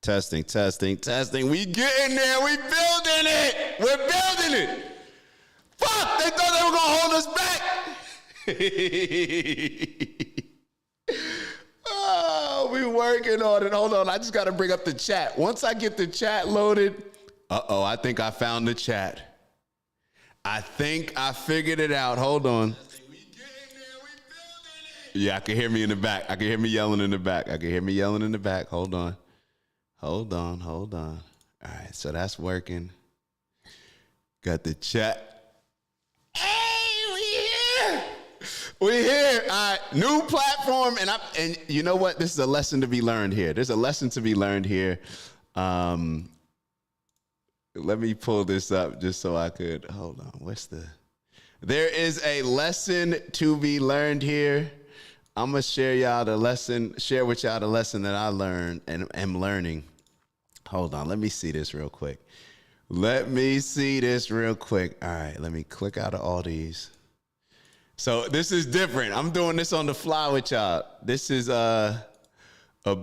Testing, testing, testing. We getting there. We building it. We're building it. Fuck, they thought they were going to hold us back. Oh, we working on it. Hold on. I just got to bring up the chat. Once I get the chat loaded, I think I found the chat. I think I figured it out. Hold on. Yeah, I can hear me in the back. I can hear me yelling in the back. Hold on. Hold on. All right, so that's working. Got the chat. Hey, we here. All right, new platform, and you know what? This is a lesson to be learned here. There's a lesson to be learned here. Let me pull this up just so I could. Hold on. There is a lesson to be learned here. I'm gonna share with y'all the lesson that I learned and am learning. Hold on, let me see this real quick. All right, let me click out of all these. So this is different. I'm doing this on the fly with y'all. This is a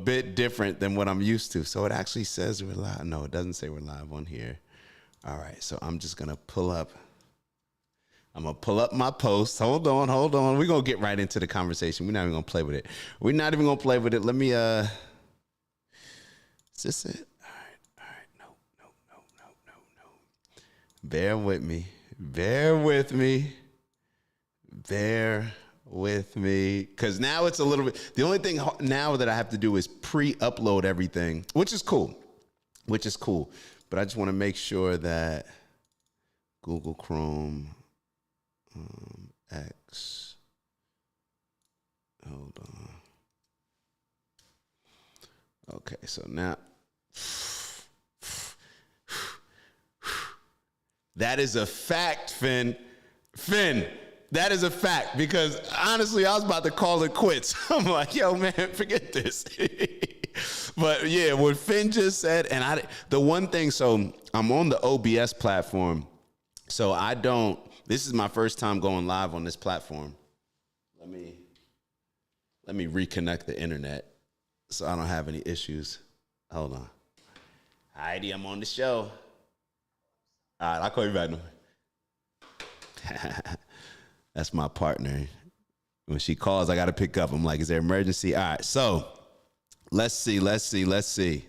bit different than what I'm used to. So it actually says we're live. No, it doesn't say we're live on here. All right, so I'm just gonna pull up my post. Hold on. We're going to get right into the conversation. We're not even going to play with it. Let me, is this it? All right. No. Bear with me. Because now it's a little bit, the only thing now that I have to do is pre-upload everything, which is cool. But I just want to make sure that Google Chrome, X. Hold on. Okay, so now that is a fact, Finn. That is a fact, because honestly, I was about to call it quits. I'm like, yo, man, forget this. But yeah, what Finn just said, and the one thing, so I'm on the OBS platform, so this is my first time going live on this platform. Let me reconnect the internet so I don't have any issues. Hold on. Heidi, I'm on the show. All right, I'll call you back. That's my partner. When she calls, I got to pick up. I'm like, is there an emergency? All right, so let's see. Let's see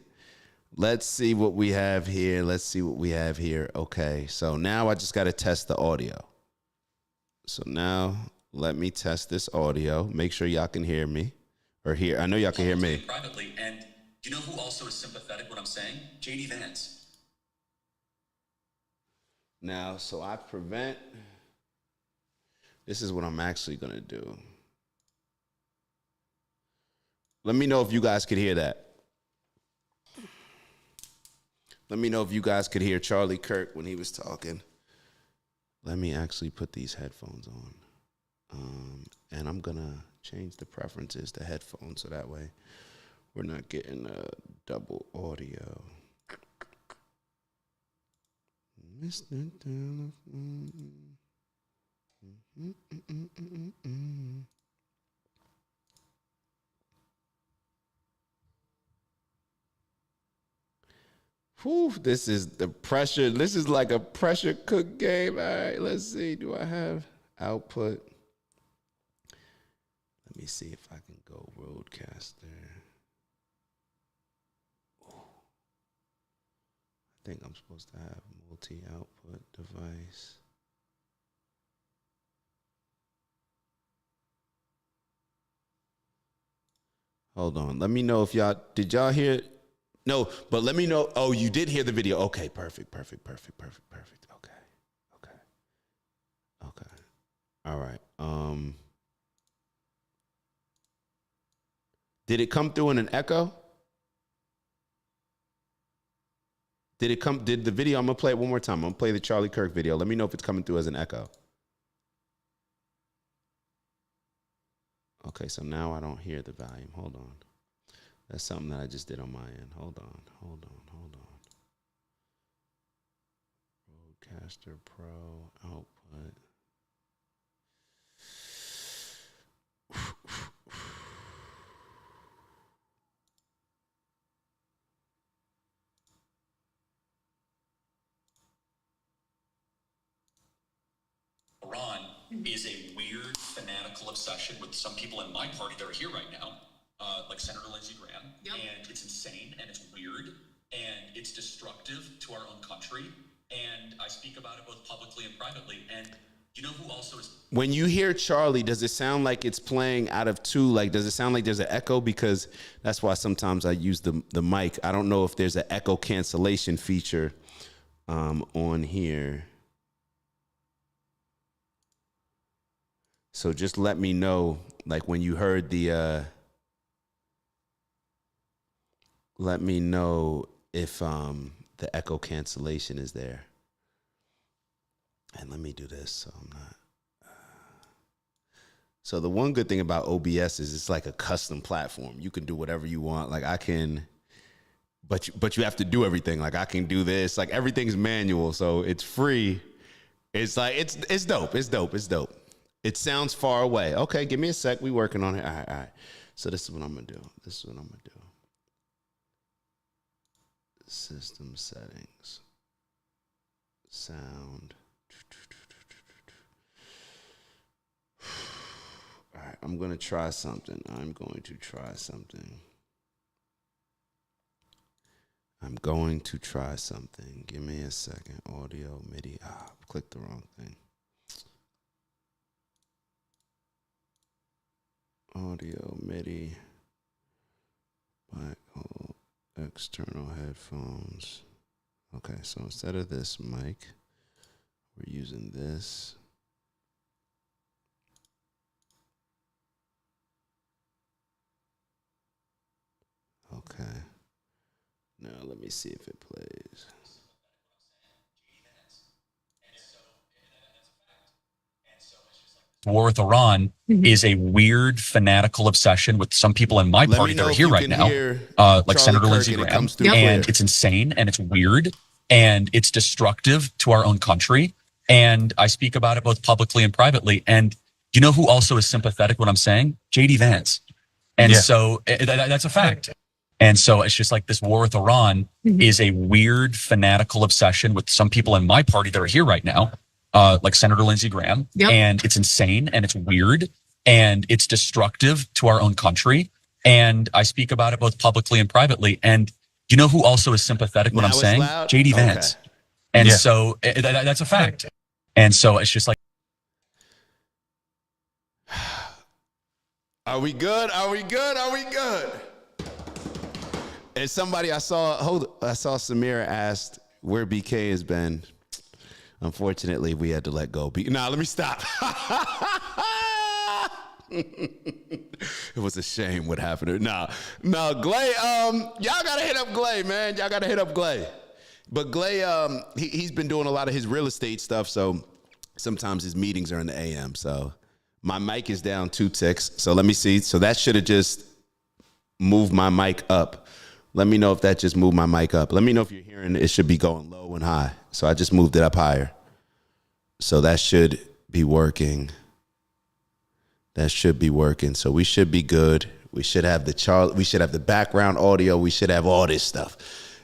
what we have here. Okay, so now I just got to test the audio. So now let me test this audio. Make sure y'all can hear me. I know y'all can hear me. Privately, and do you know who also is sympathetic what I'm saying? J.D. Vance. Now, so this is what I'm actually going to do. Let me know if you guys could hear that. Let me know if you guys could hear Charlie Kirk when he was talking. Let me actually put these headphones on. And I'm going to change the preferences to headphones so that way we're not getting a double audio. Mr. Telephone. Whew, this is the pressure. This is like a pressure cook game. All right, let's see. Do I have output? Let me see if I can go Rodecaster. Ooh. I think I'm supposed to have multi-output device. Hold on. Let me know if did y'all hear? No, but let me know. Oh, you did hear the video. Okay, perfect. Okay. All right. Did it come through in an echo? Did the video, I'm gonna play it one more time. I'm gonna play the Charlie Kirk video. Let me know if it's coming through as an echo. Okay, so now I don't hear the volume. Hold on. That's something that I just did on my end. Hold on. Rodecaster Pro output. is a weird fanatical obsession with some people in my party that are here right now, like Senator Lindsey Graham. Yep. And it's insane and it's weird and it's destructive to our own country. And I speak about it both publicly and privately. And you know who also is... When you hear Charlie, does it sound like it's playing out of two? Like, does it sound like there's an echo? Because that's why sometimes I use the mic. I don't know if there's an echo cancellation feature on here. So just let me know, like when you heard the, let me know if the echo cancellation is there. And let me do this so I'm not. So the one good thing about OBS is it's like a custom platform. You can do whatever you want. Like I can, but you have to do everything. Like I can do this. Like everything's manual, so it's free. It's like it's dope. It's dope. It's dope. It sounds far away. Okay, give me a sec. We working on it. All right, all right. So this is what I'm gonna do. This is what I'm gonna do. System settings. Sound. All right, I'm going to try something. I'm going to try something. Give me a second. Audio, MIDI. Clicked the wrong thing. Audio, MIDI. Black hole, external headphones. Okay, so instead of this mic, we're using this. Okay. Now let me see if it plays. War with Iran is a weird fanatical obsession with some people in my party that are here right now, like Senator Lindsey Graham. And it's insane and it's weird and it's destructive to our own country. And I speak about it both publicly and privately. And you know who also is sympathetic when I'm saying? JD Vance. And so that's a fact. And so it's just like this war with Iran is a weird fanatical obsession with some people in my party that are here right now, like Senator Lindsey Graham. And it's insane and it's weird and it's destructive to our own country. And I speak about it both publicly and privately. And you know who also is sympathetic when I'm saying? JD Vance. And so that's a fact. And so it's just like. Are we good? Are we good? Are we good? And somebody I saw Samira asked where BK has been. Unfortunately, we had to let go. Let me stop. It was a shame what happened. No, Glay, y'all gotta hit up Glay, man. Y'all gotta hit up Glay. But Glay, he's been doing a lot of his real estate stuff, so sometimes his meetings are in the AM. So my mic is down 2 ticks. So let me see. So that should have just moved my mic up. Let me know if that just moved my mic up. Let me know if you're hearing it should be going low and high. So I just moved it up higher. So that should be working. That should be working. So we should be good. We should have the background audio. We should have all this stuff.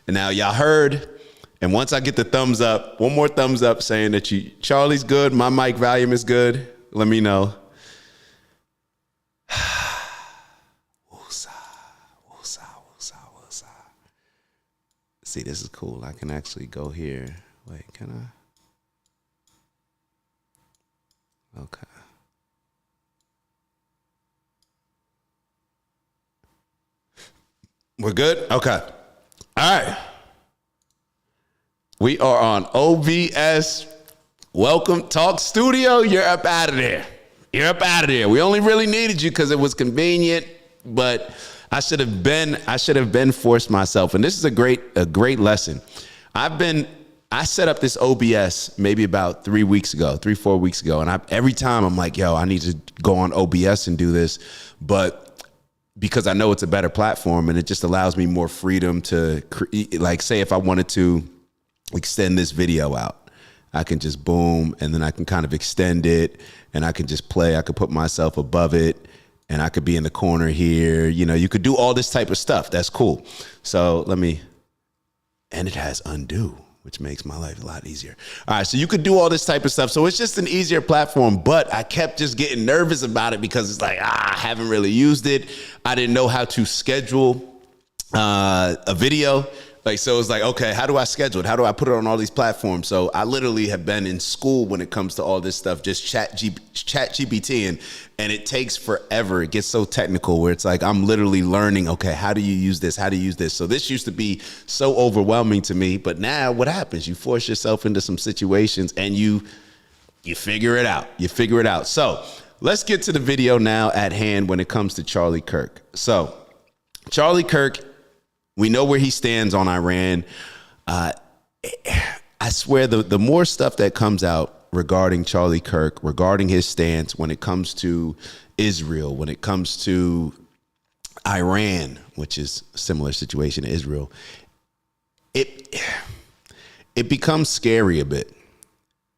And now y'all heard. And once I get the thumbs up, one more thumbs up saying that Charlie's good, my mic volume is good. Let me know. See, this is cool. I can actually go here. Wait, can I? Okay. We're good? Okay. All right. We are on OBS. Welcome Talk Studio. You're up out of there. You're up out of there. We only really needed you because it was convenient, but I should have been forced myself. And this is a great lesson. I set up this OBS maybe about 4 weeks ago. And every time I'm like, yo, I need to go on OBS and do this. But because I know it's a better platform and it just allows me more freedom to like, say if I wanted to extend this video out, I can just boom, and then I can kind of extend it and I can just play. I could put myself above it. And I could be in the corner here. You know, you could do all this type of stuff. That's cool. So and it has undo. which makes my life a lot easier. All right, so you could do all this type of stuff. So it's just an easier platform, but I kept just getting nervous about it because it's like, I haven't really used it. I didn't know how to schedule a video. Like, so it's like, okay, how do I schedule it? How do I put it on all these platforms? So I literally have been in school when it comes to all this stuff, just chat GPT, and it takes forever. It gets so technical where it's like, I'm literally learning, okay, how do you use this? How do you use this? So this used to be so overwhelming to me, but now what happens? You force yourself into some situations and you figure it out. You figure it out. So let's get to the video now at hand when it comes to Charlie Kirk. So Charlie Kirk, we know where he stands on Iran. I swear the more stuff that comes out regarding Charlie Kirk, regarding his stance when it comes to Israel, when it comes to Iran, which is a similar situation to Israel, it becomes scary a bit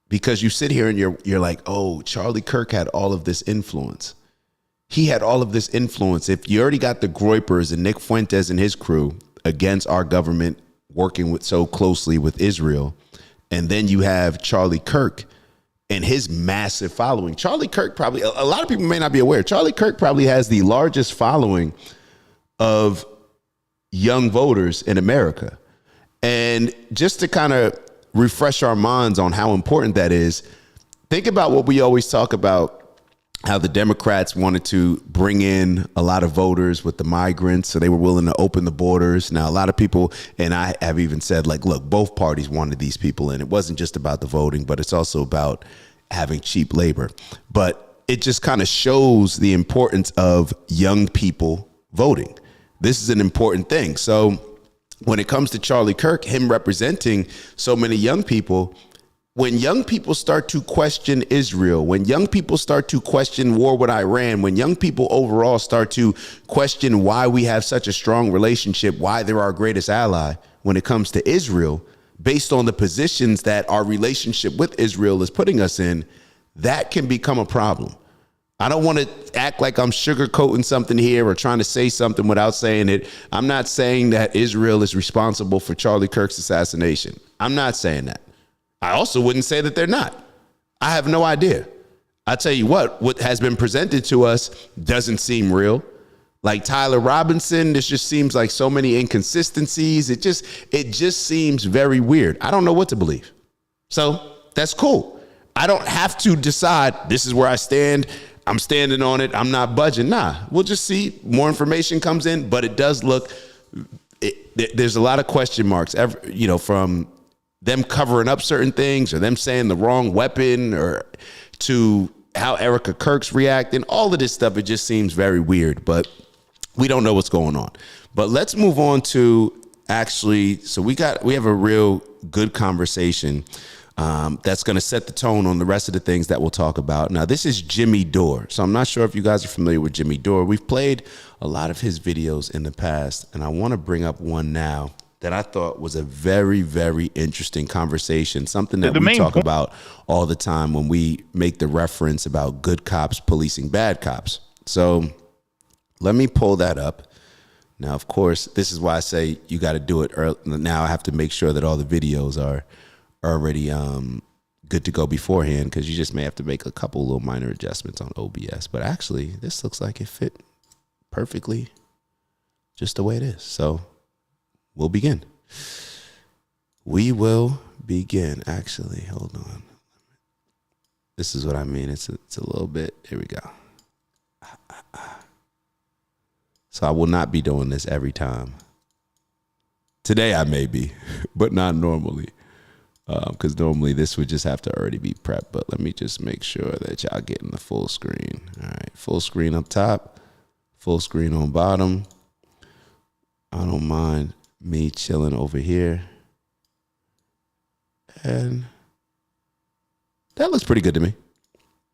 because you sit here and you're like, oh, Charlie Kirk had all of this influence. He had all of this influence. If you already got the Groypers and Nick Fuentes and his crew against our government working with so closely with Israel, and then you have Charlie Kirk and his massive following. Charlie Kirk probably, a lot of people may not be aware, Charlie Kirk probably has the largest following of young voters in America. And just to kind of refresh our minds on how important that is, think about what we always talk about, how the Democrats wanted to bring in a lot of voters with the migrants, so they were willing to open the borders. Now, a lot of people, and I have even said, like, look, both parties wanted these people in. It wasn't just about the voting, but it's also about having cheap labor. But it just kind of shows the importance of young people voting. This is an important thing. So when it comes to Charlie Kirk, him representing so many young people, when young people start to question Israel, when young people start to question war with Iran, when young people overall start to question why we have such a strong relationship, why they're our greatest ally when it comes to Israel, based on the positions that our relationship with Israel is putting us in, that can become a problem. I don't want to act like I'm sugarcoating something here or trying to say something without saying it. I'm not saying that Israel is responsible for Charlie Kirk's assassination. I'm not saying that. I also wouldn't say that they're not. I have no idea. I tell you what has been presented to us doesn't seem real. Like Tyler Robinson, this just seems like so many inconsistencies. It just seems very weird. I don't know what to believe. So that's cool. I don't have to decide this is where I stand. I'm standing on it. I'm not budging. Nah, we'll just see. More information comes in, but it does look, there's a lot of question marks, from them covering up certain things or them saying the wrong weapon or to how Erica Kirk's reacting. All of this stuff, it just seems very weird, but we don't know what's going on. But let's move on to so we have a real good conversation that's going to set the tone on the rest of the things that we'll talk about. Now, this is Jimmy Dore. So I'm not sure if you guys are familiar with Jimmy Dore. We've played a lot of his videos in the past, and I want to bring up one now that I thought was a very, very interesting conversation, something that we talk about all the time when we make the reference about good cops policing bad cops. So let me pull that up. Now, of course, this is why I say you got to do it early. Now I have to make sure that all the videos are already good to go beforehand, because you just may have to make a couple little minor adjustments on OBS. But actually, this looks like it fit perfectly just the way it is. So we'll begin. We will begin. Actually, hold on. This is what I mean. It's a little bit. Here we go. So I will not be doing this every time. Today I may be, but not normally. Because normally this would just have to already be prepped. But let me just make sure that y'all getting the full screen. All right. Full screen up top. Full screen on bottom. I don't mind me chilling over here. And that looks pretty good to me.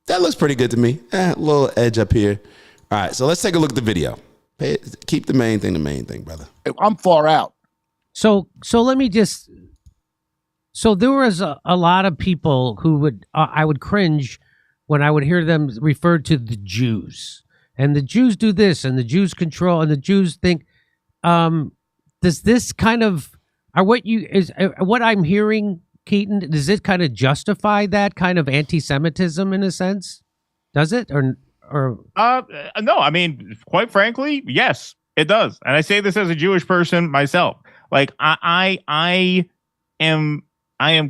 A little edge up here. All right, so let's take a look at the video. Keep the main thing, brother. I'm far out. So let me just. So there was a lot of people who would I would cringe when I would hear them referred to the Jews, and the Jews do this, and the Jews control, and the Jews think. Does this kind of what I'm hearing, Keaton, does it kind of justify that kind of anti-Semitism in a sense? Does it or no, I mean, quite frankly, yes, it does. And I say this as a Jewish person myself. Like I am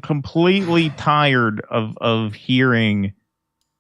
completely tired of hearing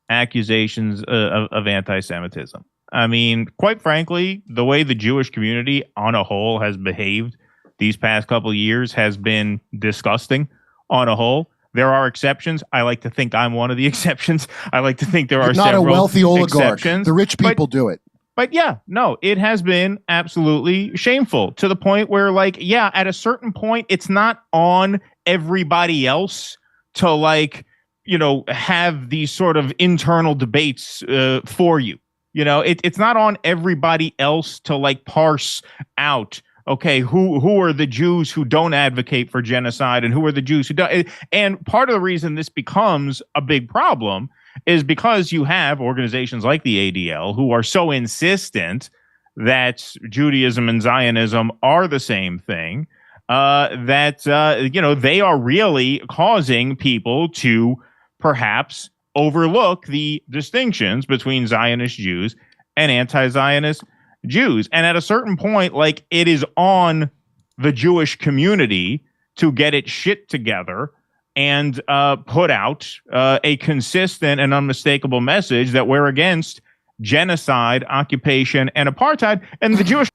accusations of anti-Semitism. I mean, quite frankly, the way the Jewish community on a whole has behaved these past couple of years has been disgusting on a whole. There are exceptions. I like to think I'm one of the exceptions. I like to think there are not several a wealthy oligarch. exceptions. The rich people do it. But yeah, no, it has been absolutely shameful to the point where, like, yeah, at a certain point, it's not on everybody else to, like, you know, have these sort of internal debates for you. You know, it's not on everybody else to, like, parse out, okay, who are the Jews who don't advocate for genocide and who are the Jews who don't. And part of the reason this becomes a big problem is because you have organizations like the ADL who are so insistent that Judaism and Zionism are the same thing, that, you know, they are really causing people to perhaps overlook the distinctions between Zionist Jews and anti-Zionist Jews. And at a certain point, like, it is on the Jewish community to get its shit together and put out a consistent and unmistakable message that we're against genocide, occupation, and apartheid. And the Jewish...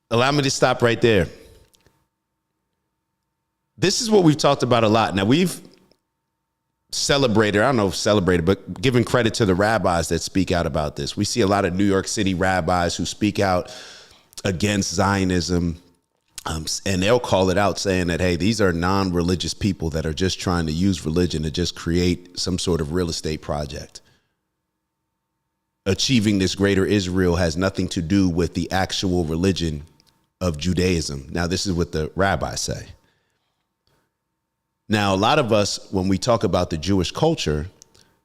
Allow me to stop right there. This is what we've talked about a lot. Now, we've celebrated, I don't know if celebrated, but giving credit to the rabbis that speak out about this. We see a lot of New York City rabbis who speak out against Zionism, and they'll call it out saying that, hey, these are non-religious people that are just trying to use religion to just create some sort of real estate project. Achieving this greater Israel has nothing to do with the actual religion of Judaism. Now, this is what the rabbis say. Now, a lot of us, when we talk about the Jewish culture,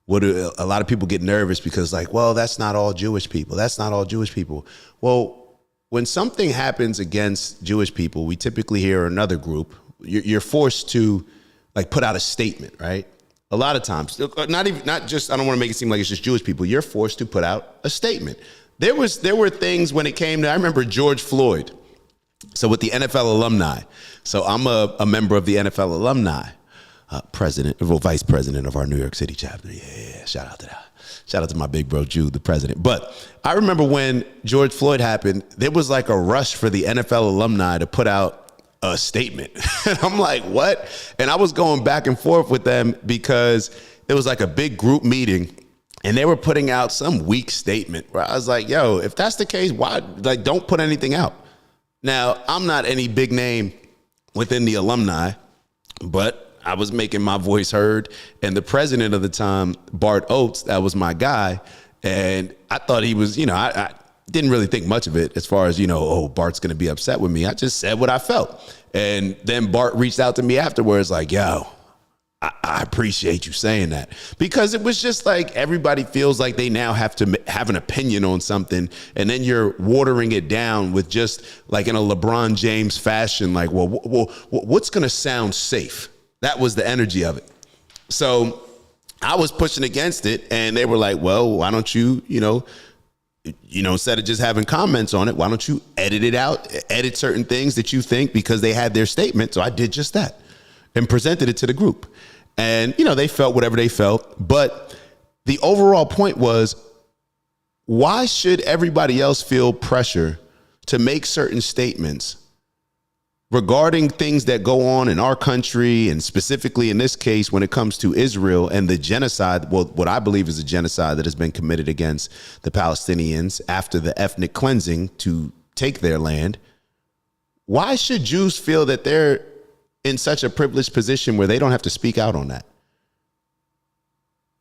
a lot of people get nervous because, like, well, that's not all Jewish people. That's not all Jewish people. Well, when something happens against Jewish people, we typically hear another group. You're forced to, like, put out a statement, right? A lot of times, not just. I don't want to make it seem like it's just Jewish people. You're forced to put out a statement. There were things when it came to. I remember George Floyd. So with the NFL alumni, so I'm a member of the NFL alumni, vice president of our New York City chapter. Yeah, shout out to that. Shout out to my big bro, Jude, the president. But I remember when George Floyd happened, there was like a rush for the NFL alumni to put out a statement. And I'm like, what? And I was going back and forth with them because it was like a big group meeting and they were putting out some weak statement where I was like, yo, if that's the case, why, like, don't put anything out. Now, I'm not any big name within the alumni, but I was making my voice heard. And the president of the time, Bart Oates, that was my guy. And I thought he was, you know, I didn't really think much of it as far as, you know, oh, Bart's going to be upset with me. I just said what I felt. And then Bart reached out to me afterwards like, yo, I appreciate you saying that, because it was just like everybody feels like they now have to have an opinion on something. And then you're watering it down with just like in a LeBron James fashion, like, well, what's going to sound safe? That was the energy of it. So I was pushing against it and they were like, well, why don't you, you know, instead of just having comments on it, why don't you edit it out, edit certain things that you think, because they had their statement. So I did just that and presented it to the group. And, you know, they felt whatever they felt. But the overall point was, why should everybody else feel pressure to make certain statements regarding things that go on in our country, and specifically in this case, when it comes to Israel and the genocide, well, what I believe is a genocide that has been committed against the Palestinians after the ethnic cleansing to take their land? Why should Jews feel that they're in such a privileged position where they don't have to speak out on that?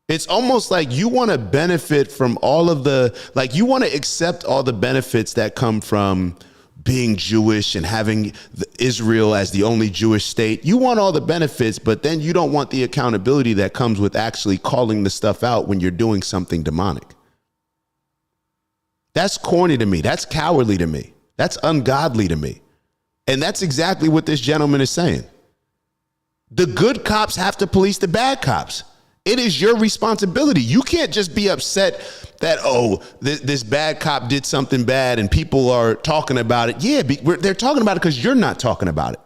It's almost like you want to benefit from all of the, like, you want to accept all the benefits that come from being Jewish and having Israel as the only Jewish state. You want all the benefits, but then you don't want the accountability that comes with actually calling the stuff out when you're doing something demonic. That's corny to me. That's cowardly to me. That's ungodly to me. And that's exactly what this gentleman is saying. The good cops have to police the bad cops. It is your responsibility. You can't just be upset that, this bad cop did something bad and people are talking about it. Yeah, they're talking about it because you're not talking about it.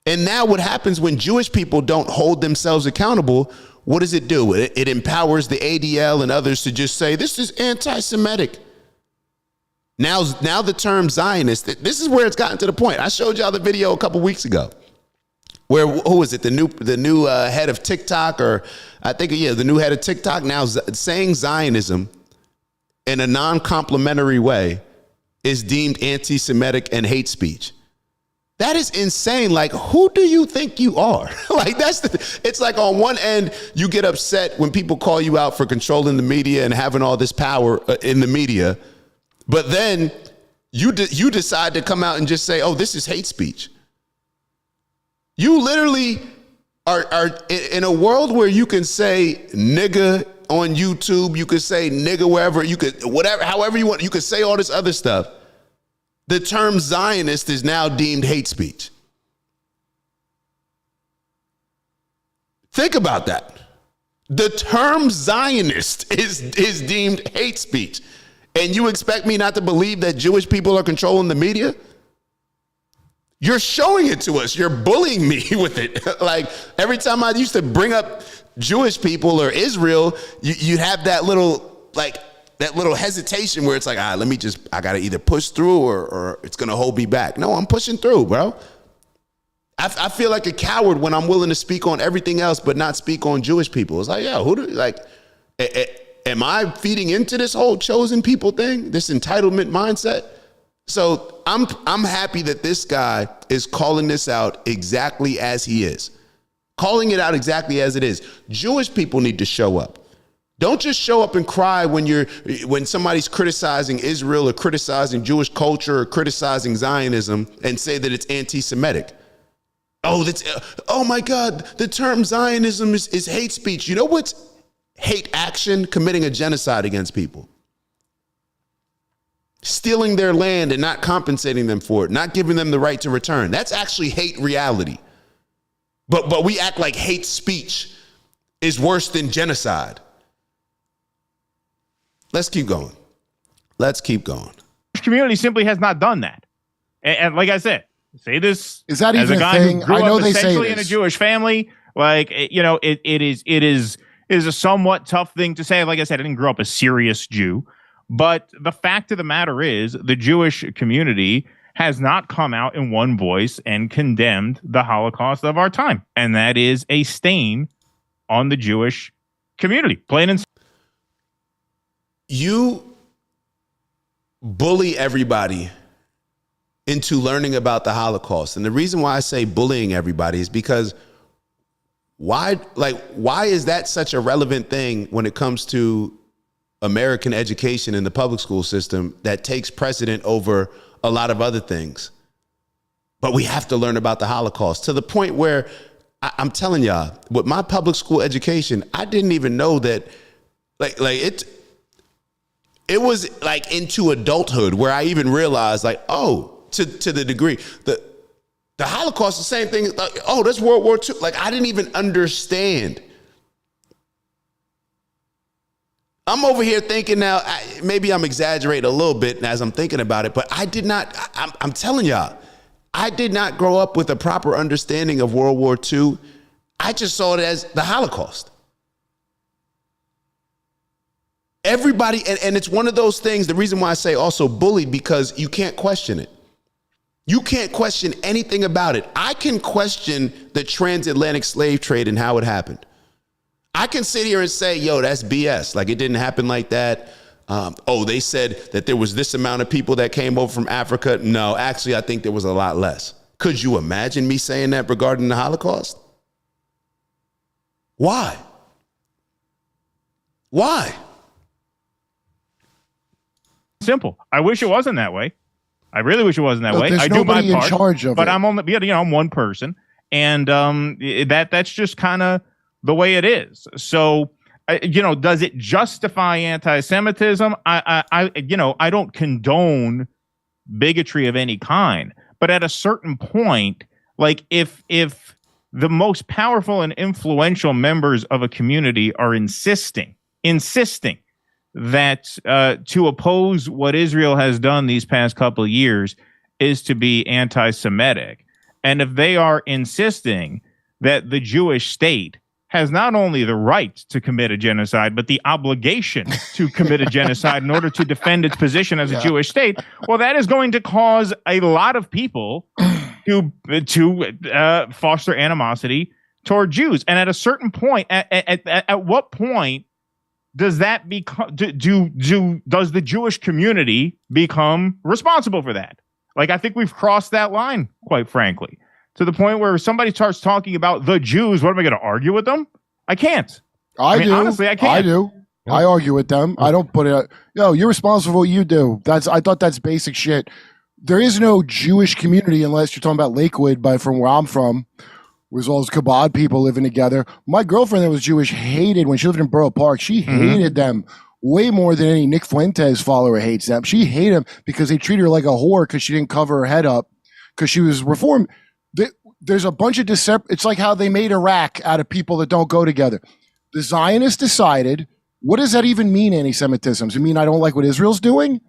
And now what happens when Jewish people don't hold themselves accountable, what does it do? It empowers the ADL and others to just say, this is anti-Semitic. Now the term Zionist, this is where it's gotten to the point. I showed y'all the video a couple weeks ago where, who is it? The new head of TikTok, or I think, the new head of TikTok now saying Zionism in a non-complimentary way is deemed anti-Semitic and hate speech. That is insane. Like, who do you think you are? Like, it's like on one end, you get upset when people call you out for controlling the media and having all this power in the media. But then you decide to come out and just say, this is hate speech. You literally are in a world where you can say nigga on YouTube. You could say nigga wherever, you could, whatever, however you want. You could say all this other stuff. The term Zionist is now deemed hate speech. Think about that. The term Zionist is deemed hate speech. And you expect me not to believe that Jewish people are controlling the media? You're showing it to us. You're bullying me with it. Like, every time I used to bring up Jewish people or Israel, you have that little hesitation where it's like, I got to either push through or it's going to hold me back. No, I'm pushing through, bro. I feel like a coward when I'm willing to speak on everything else but not speak on Jewish people. It's like, am I feeding into this whole chosen people thing, this entitlement mindset? So I'm happy that this guy is calling this out exactly as he is, calling it out exactly as it is. Jewish people need to show up. Don't just show up and cry when somebody's criticizing Israel or criticizing Jewish culture or criticizing Zionism and say that it's anti-Semitic. Oh my God, the term Zionism is hate speech. You know what's hate action? Committing a genocide against people. Stealing their land and not compensating them for it, not giving them the right to return. That's actually hate reality. But we act like hate speech is worse than genocide. Let's keep going. Community simply has not done that. And like I said, say this is that as even a guy thing? who grew I know up they essentially say in a Jewish family. Like, it is a somewhat tough thing to say. Like I said, I didn't grow up a serious Jew. But the fact of the matter is the Jewish community has not come out in one voice and condemned the Holocaust of our time. And that is a stain on the Jewish community. Plain and simple. You bully everybody into learning about the Holocaust. And the reason why I say bullying everybody is because why is that such a relevant thing when it comes to American education in the public school system that takes precedent over a lot of other things? But we have to learn about the Holocaust to the point where I'm telling y'all, with my public school education, I didn't even know that it was like into adulthood where I even realized to the degree that the Holocaust is the same thing. Like, that's World War II. Like, I didn't even understand. I'm over here thinking now, maybe I'm exaggerating a little bit as I'm thinking about it, but I did not, I'm telling y'all, I did not grow up with a proper understanding of World War II. I just saw it as the Holocaust. Everybody, and it's one of those things, the reason why I say also bullied, because you can't question it. You can't question anything about it. I can question the transatlantic slave trade and how it happened. I can sit here and say, that's BS. Like, it didn't happen like that. They said that there was this amount of people that came over from Africa. No, actually, I think there was a lot less. Could you imagine me saying that regarding the Holocaust? Why? Simple. I wish it wasn't that way. I really wish it wasn't that way. There's I do my nobody in part, charge of but it. I'm only, I'm one person, and that's just kind of the way it is. So, does it justify anti-Semitism? I don't condone bigotry of any kind. But at a certain point, like if the most powerful and influential members of a community are insisting that to oppose what Israel has done these past couple of years is to be anti-Semitic, and if they are insisting that the Jewish state has not only the right to commit a genocide, but the obligation to commit a genocide in order to defend its position as a Jewish state, well, that is going to cause a lot of people to foster animosity toward Jews. And at a certain point, at what point does that become? Does the Jewish community become responsible for that? Like, I think we've crossed that line, quite frankly, to the point where somebody starts talking about the Jews. What am I going to argue with them? I can't. I do. Honestly, I can't. I do. I argue with them. I don't put it. You're responsible for what you do. I thought that's basic shit. There is no Jewish community unless you're talking about Lakewood, but from where I'm from, was all those Chabad people living together. My girlfriend that was Jewish hated, when she lived in Borough Park, she hated them way more than any Nick Fuentes follower hates them. She hated them because they treated her like a whore because she didn't cover her head up because she was Reformed. There's a bunch of it's like how they made Iraq out of people that don't go together. The Zionists decided, what does that even mean, anti-Semitism? Does it mean I don't like what Israel's doing?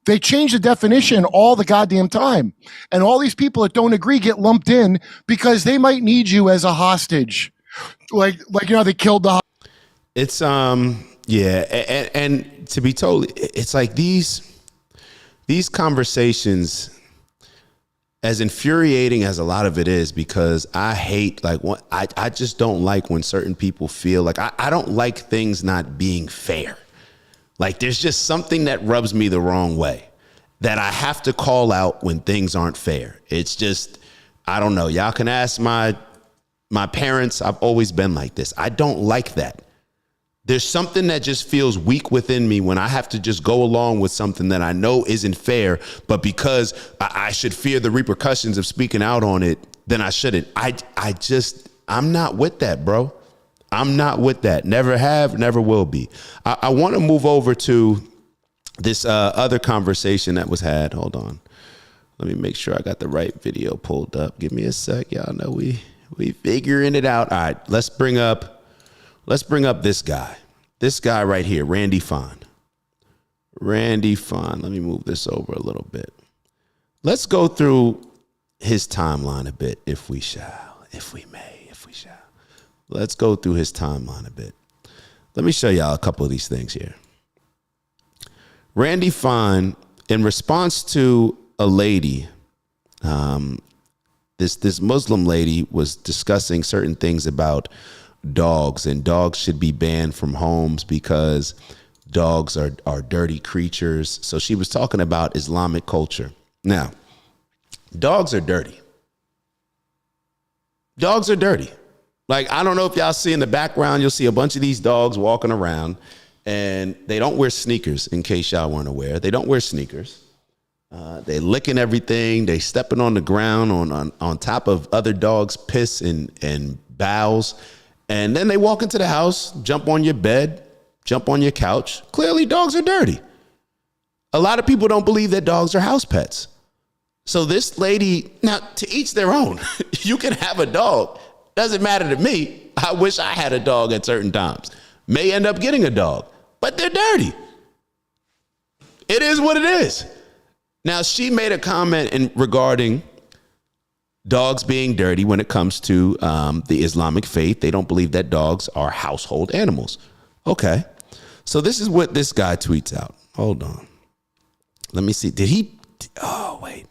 They change the definition all the goddamn time. And all these people that don't agree get lumped in because they might need you as a hostage. Like they killed the It's yeah, and to be totally, it's like these conversations, as infuriating as a lot of it is, because I hate, I just don't like when certain people feel like I don't like things not being fair. Like, there's just something that rubs me the wrong way that I have to call out when things aren't fair. It's just, I don't know. Y'all can ask my parents. I've always been like this. I don't like that. There's something that just feels weak within me when I have to just go along with something that I know isn't fair, but because I should fear the repercussions of speaking out on it, then I shouldn't. I'm not with that, bro. I'm not with that. Never have, never will be. I want to move over to this other conversation that was had. Hold on. Let me make sure I got the right video pulled up. Give me a sec. Y'all know we figuring it out. All right, let's bring up this guy. This guy right here, Randy Fahn. Randy Fahn. Let me move this over a little bit. Let's go through his timeline a bit, if we shall, if we may, if we shall. Let's go through his timeline a bit. Let me show y'all a couple of these things here. Randy Fahn, in response to a lady, this Muslim lady was discussing certain things about dogs, and dogs should be banned from homes because dogs are dirty creatures. So she was talking about Islamic culture. Now, dogs are dirty. Dogs are dirty. Like, I don't know if y'all see in the background, you'll see a bunch of these dogs walking around, and they don't wear sneakers, in case y'all weren't aware. They don't wear sneakers. They licking everything. They stepping on the ground on top of other dogs' piss and bowels. And then they walk into the house, jump on your bed, jump on your couch. Clearly, dogs are dirty. A lot of people don't believe that dogs are house pets. So this lady, now, to each their own. You can have a dog. Doesn't matter to me. I wish I had a dog at certain times. May end up getting a dog, but they're dirty. It is what it is. Now, she made a comment regarding dogs being dirty when it comes to the Islamic faith. They don't believe that dogs are household animals. Okay. So this is what this guy tweets out. Hold on. Let me see. Oh, wait.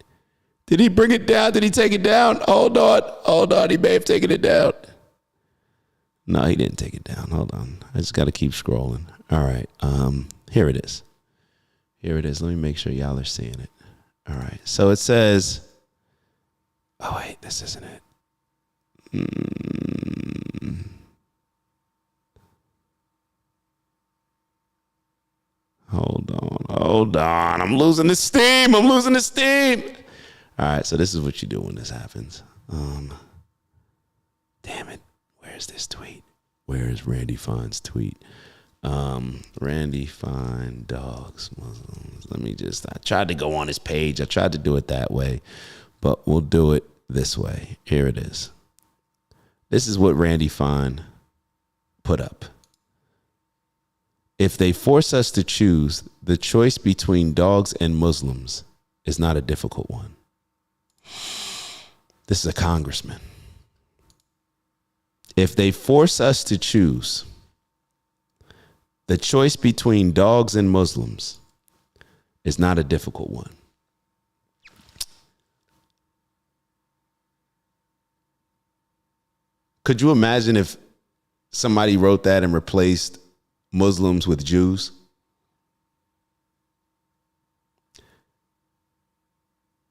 Did he bring it down? Did he take it down? Hold on. He may have taken it down. No, he didn't take it down. Hold on. I just got to keep scrolling. All right. Here it is. Let me make sure y'all are seeing it. All right. So it says, oh, wait, this isn't it. Hold on. I'm losing the steam. All right, so this is what you do when this happens. Damn it. Where's this tweet? Where is Randy Fahn's tweet? Randy Fine, dogs, Muslims. I tried to go on his page. I tried to do it that way, but we'll do it this way. Here it is. This is what Randy Fine put up. If they force us to choose, the choice between dogs and Muslims is not a difficult one. This is a congressman. If they force us to choose, the choice between dogs and Muslims is not a difficult one. Could you imagine if somebody wrote that and replaced Muslims with Jews?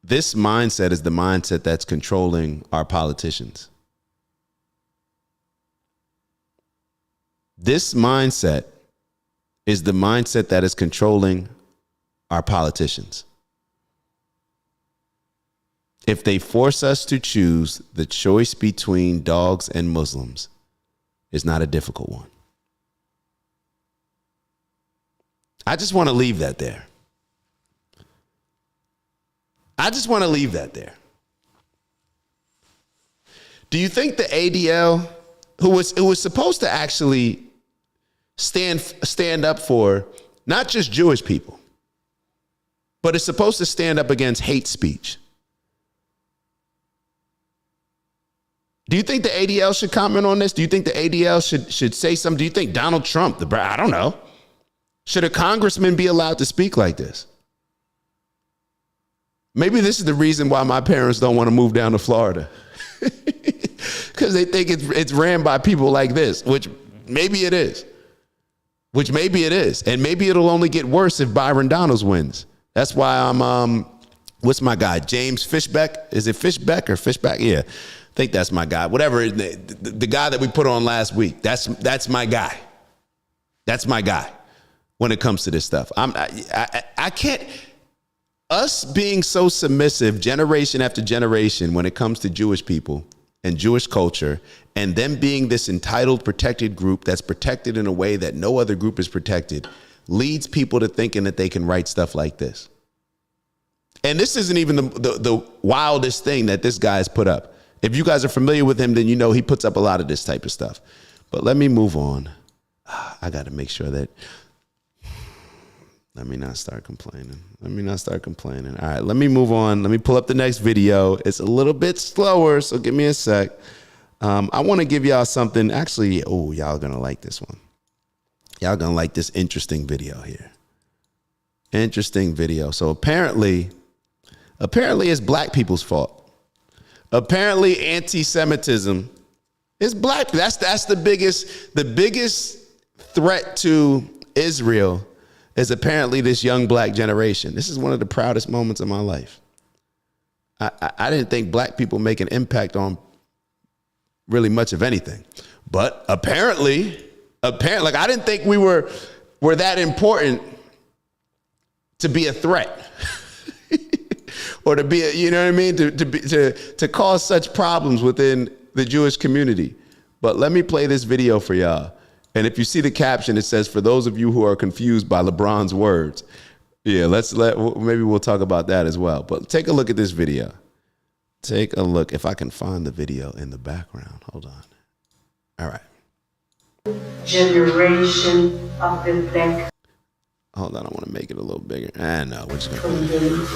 This mindset is the mindset that's controlling our politicians. This mindset is the mindset that is controlling our politicians. If they force us to choose, the choice between dogs and Muslims is not a difficult one. I just want to leave that there. Do you think the ADL, who was supposed to actually stand up for not just Jewish people, but it's supposed to stand up against hate speech, do you think the ADL should comment on this? Do you think the ADL should say something? Do you think Donald Trump, I don't know, should a congressman be allowed to speak like this? Maybe this is the reason why my parents don't want to move down to Florida. Because they think it's ran by people like this, which maybe it is. And maybe it'll only get worse if Byron Donalds wins. That's why I'm, what's my guy? James Fishbeck? Is it Fishbeck or Fishback? Yeah, I think that's my guy. Whatever, the guy that we put on last week, that's my guy. That's my guy when it comes to this stuff. I can't, us being so submissive generation after generation when it comes to Jewish people and Jewish culture, and them being this entitled, protected group that's protected in a way that no other group is protected, leads people to thinking that they can write stuff like this. And this isn't even the wildest thing that this guy has put up. If you guys are familiar with him, then you know he puts up a lot of this type of stuff. But let me move on. I got to make sure that, let me not start complaining. All right, let me move on. Let me pull up the next video. It's a little bit slower, so give me a sec. I want to give y'all something. Actually, y'all going to like this one. Y'all going to like this interesting video here. Interesting video. So apparently it's black people's fault. Apparently anti-Semitism is black. That's the biggest threat to Israel is apparently this young black generation. This is one of the proudest moments of my life. I didn't think black people make an impact on really much of anything, but apparently, like I didn't think we were that important to be a threat, or to be, you know what I mean, to cause such problems within the Jewish community. But let me play this video for y'all. And if you see the caption, it says, "For those of you who are confused by LeBron's words." Yeah, maybe we'll talk about that as well. But take a look at this video. Take a look, if I can find the video in the background. Hold on. All right. Generation of the black. Hold on, I want to make it a little bigger. No, we're just going to.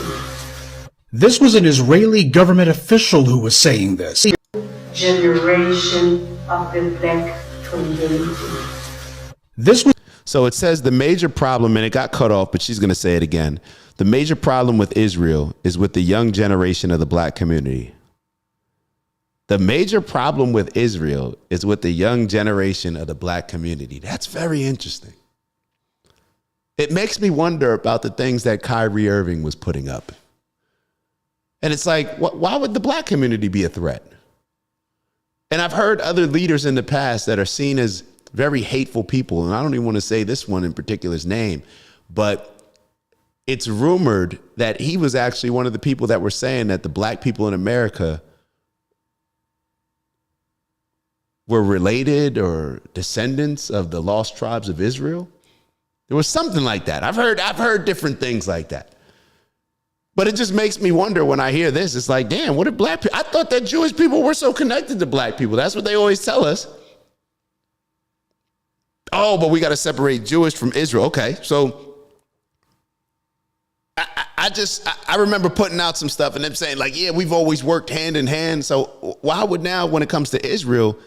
This was an Israeli government official who was saying this. Generation of the black community. So it says the major problem, and it got cut off, but she's going to say it again. The major problem with Israel is with the young generation of the black community. The major problem with Israel is with the young generation of the black community. That's very interesting. It makes me wonder about the things that Kyrie Irving was putting up. And it's like, why would the black community be a threat? And I've heard other leaders in the past that are seen as very hateful people, and I don't even want to say this one in particular's name, but it's rumored that he was actually one of the people that were saying that the black people in America were related or descendants of the lost tribes of Israel. There was something like that. I've heard different things like that. But it just makes me wonder when I hear this. It's like, damn, what are black people? I thought that Jewish people were so connected to black people. That's what they always tell us. Oh, but we got to separate Jewish from Israel. Okay, so I remember putting out some stuff and them saying like, yeah, we've always worked hand in hand. So why would now, when it comes to Israel,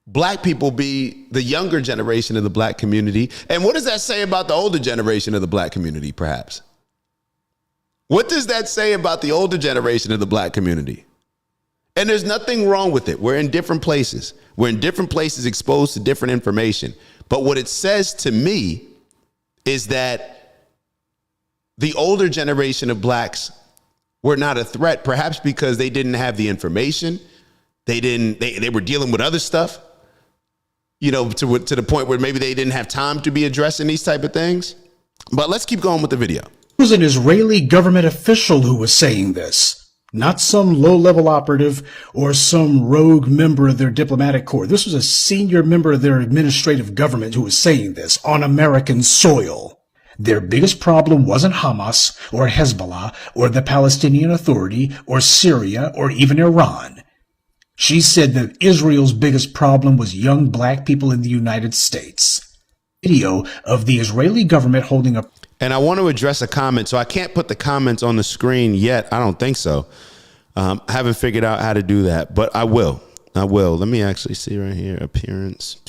black people be the younger generation of the black community? And what does that say about the older generation of the black community, perhaps? What does that say about the older generation of the black community? And there's nothing wrong with it. We're in different places. We're in different places exposed to different information. But what it says to me is that the older generation of blacks were not a threat, perhaps because they didn't have the information. They were dealing with other stuff, you know, to the point where maybe they didn't have time to be addressing these type of things. But let's keep going with the video. It was an Israeli government official who was saying this, not some low-level operative or some rogue member of their diplomatic corps. This was a senior member of their administrative government who was saying this on American soil. Their biggest problem wasn't Hamas or Hezbollah or the Palestinian Authority or Syria or even Iran. She said that Israel's biggest problem was young black people in the United States. Video of the Israeli government holding a... And I want to address a comment. So I can't put the comments on the screen yet. I don't think so. I haven't figured out how to do that, but I will. Let me actually see right here. Appearance.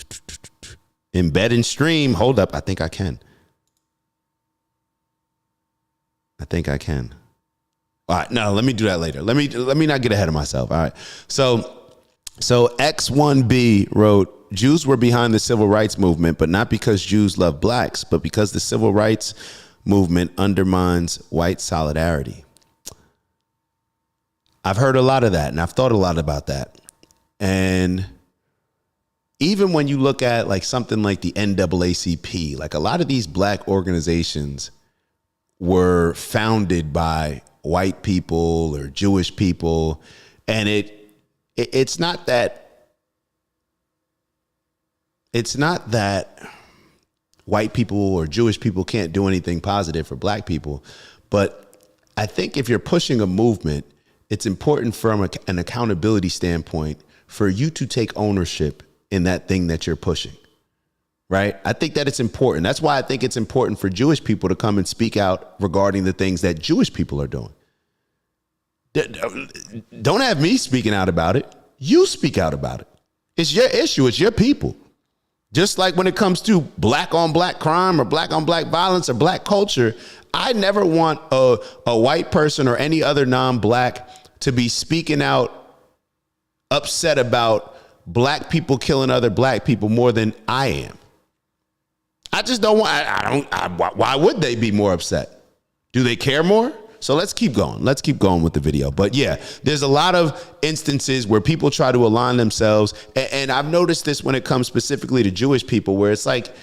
Embed and stream. Hold up. I think I can. All right. No, let me do that later. Let me not get ahead of myself. All right. So X1B wrote, Jews were behind the civil rights movement, but not because Jews love blacks, but because the civil rights movement undermines white solidarity. I've heard a lot of that, and I've thought a lot about that. And even when you look at like something like the NAACP, like a lot of these black organizations were founded by white people or Jewish people, and it's not that white people or Jewish people can't do anything positive for black people. But I think if you're pushing a movement, it's important from an accountability standpoint for you to take ownership in that thing that you're pushing. Right? I think that it's important. That's why I think it's important for Jewish people to come and speak out regarding the things that Jewish people are doing. Don't have me speaking out about it. You speak out about it. It's your issue. It's your people. Just like when it comes to black on black crime or black on black violence or black culture, I never want a white person or any other non-black to be speaking out upset about black people killing other black people more than I am. I just don't want, why would they be more upset? Do they care more? So let's keep going. Let's keep going with the video. But yeah, there's a lot of instances where people try to align themselves. And I've noticed this when it comes specifically to Jewish people, where it's like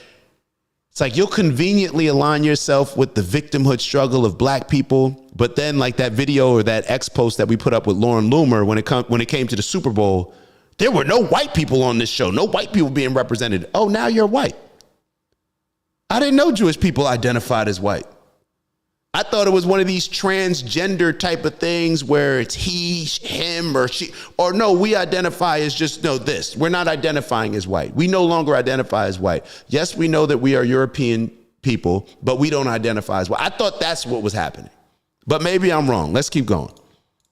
you'll conveniently align yourself with the victimhood struggle of black people. But then like that video or that X post that we put up with Lauren Loomer, when it came to the Super Bowl, there were no white people on this show, no white people being represented. Oh, now you're white. I didn't know Jewish people identified as white. I thought it was one of these transgender type of things where it's he, him, or she, or no, we identify as just, no, this. We're not identifying as white. We no longer identify as white. Yes, we know that we are European people, but we don't identify as white. I thought that's what was happening, but maybe I'm wrong. Let's keep going.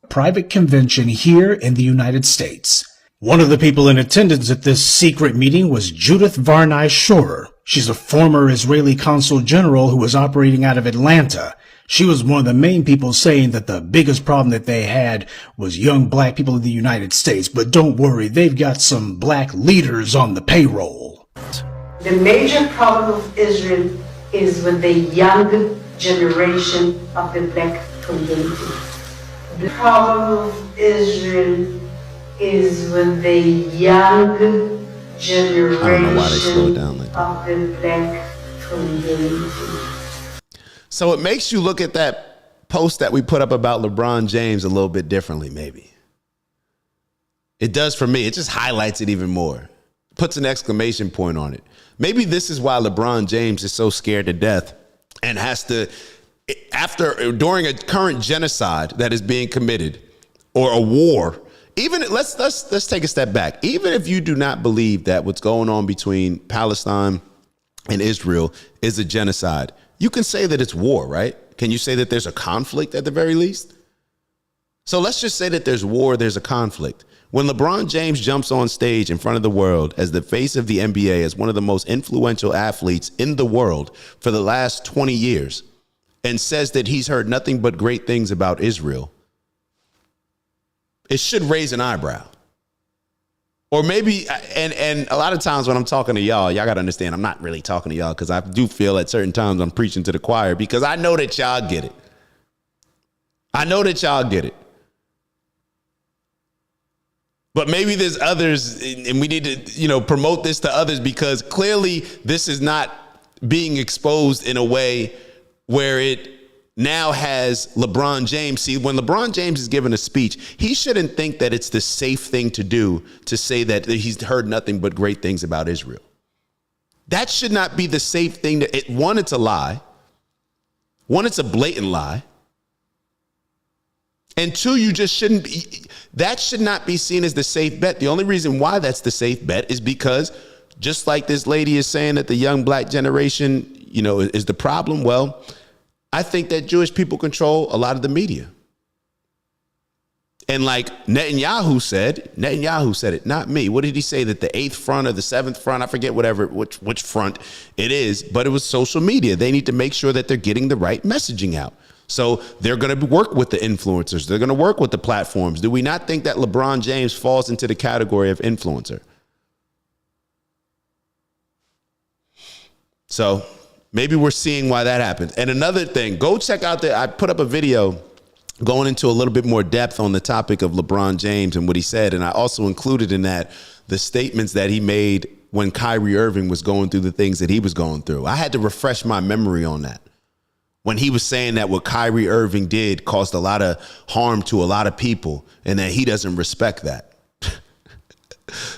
Private convention here in the United States. One of the people in attendance at this secret meeting was Judith Varney Shorer. She's a former Israeli consul general who was operating out of Atlanta. She was one of the main people saying that the biggest problem that they had was young black people in the United States. But don't worry, they've got some black leaders on the payroll. The major problem of Israel is with the young generation of the black community. The problem of Israel is with the young generation of the black community. So it makes you look at that post that we put up about LeBron James a little bit differently, maybe. It does for me. It just highlights it even more. Puts an exclamation point on it. Maybe this is why LeBron James is so scared to death and has to, during a current genocide that is being committed or a war, even let's take a step back. Even if you do not believe that what's going on between Palestine and Israel is a genocide, you can say that it's war, right? Can you say that there's a conflict at the very least? So let's just say that there's war, there's a conflict. When LeBron James jumps on stage in front of the world as the face of the NBA, as one of the most influential athletes in the world for the last 20 years, and says that he's heard nothing but great things about Israel, it should raise an eyebrow. Or maybe, and a lot of times when I'm talking to y'all got to understand, I'm not really talking to y'all because I do feel at certain times I'm preaching to the choir because I know that y'all get it. I know that y'all get it. But maybe there's others, and we need to, promote this to others because clearly this is not being exposed in a way where it now has LeBron James. See, when LeBron James is giving a speech, he shouldn't think that it's the safe thing to do to say that he's heard nothing but great things about Israel. That should not be the safe thing. One, it's a lie. One, it's a blatant lie. And two, you just shouldn't be, that should not be seen as the safe bet. The only reason why that's the safe bet is because just like this lady is saying that the young black generation, is the problem. Well, I think that Jewish people control a lot of the media. And like Netanyahu said it, not me. What did he say? That the 8th front or the 7th front, I forget which front it is, but it was social media. They need to make sure that they're getting the right messaging out. So they're going to work with the influencers. They're going to work with the platforms. Do we not think that LeBron James falls into the category of influencer? So maybe we're seeing why that happens. And another thing, go check out I put up a video going into a little bit more depth on the topic of LeBron James and what he said. And I also included in that the statements that he made when Kyrie Irving was going through the things that he was going through. I had to refresh my memory on that. When he was saying that what Kyrie Irving did caused a lot of harm to a lot of people and that he doesn't respect that.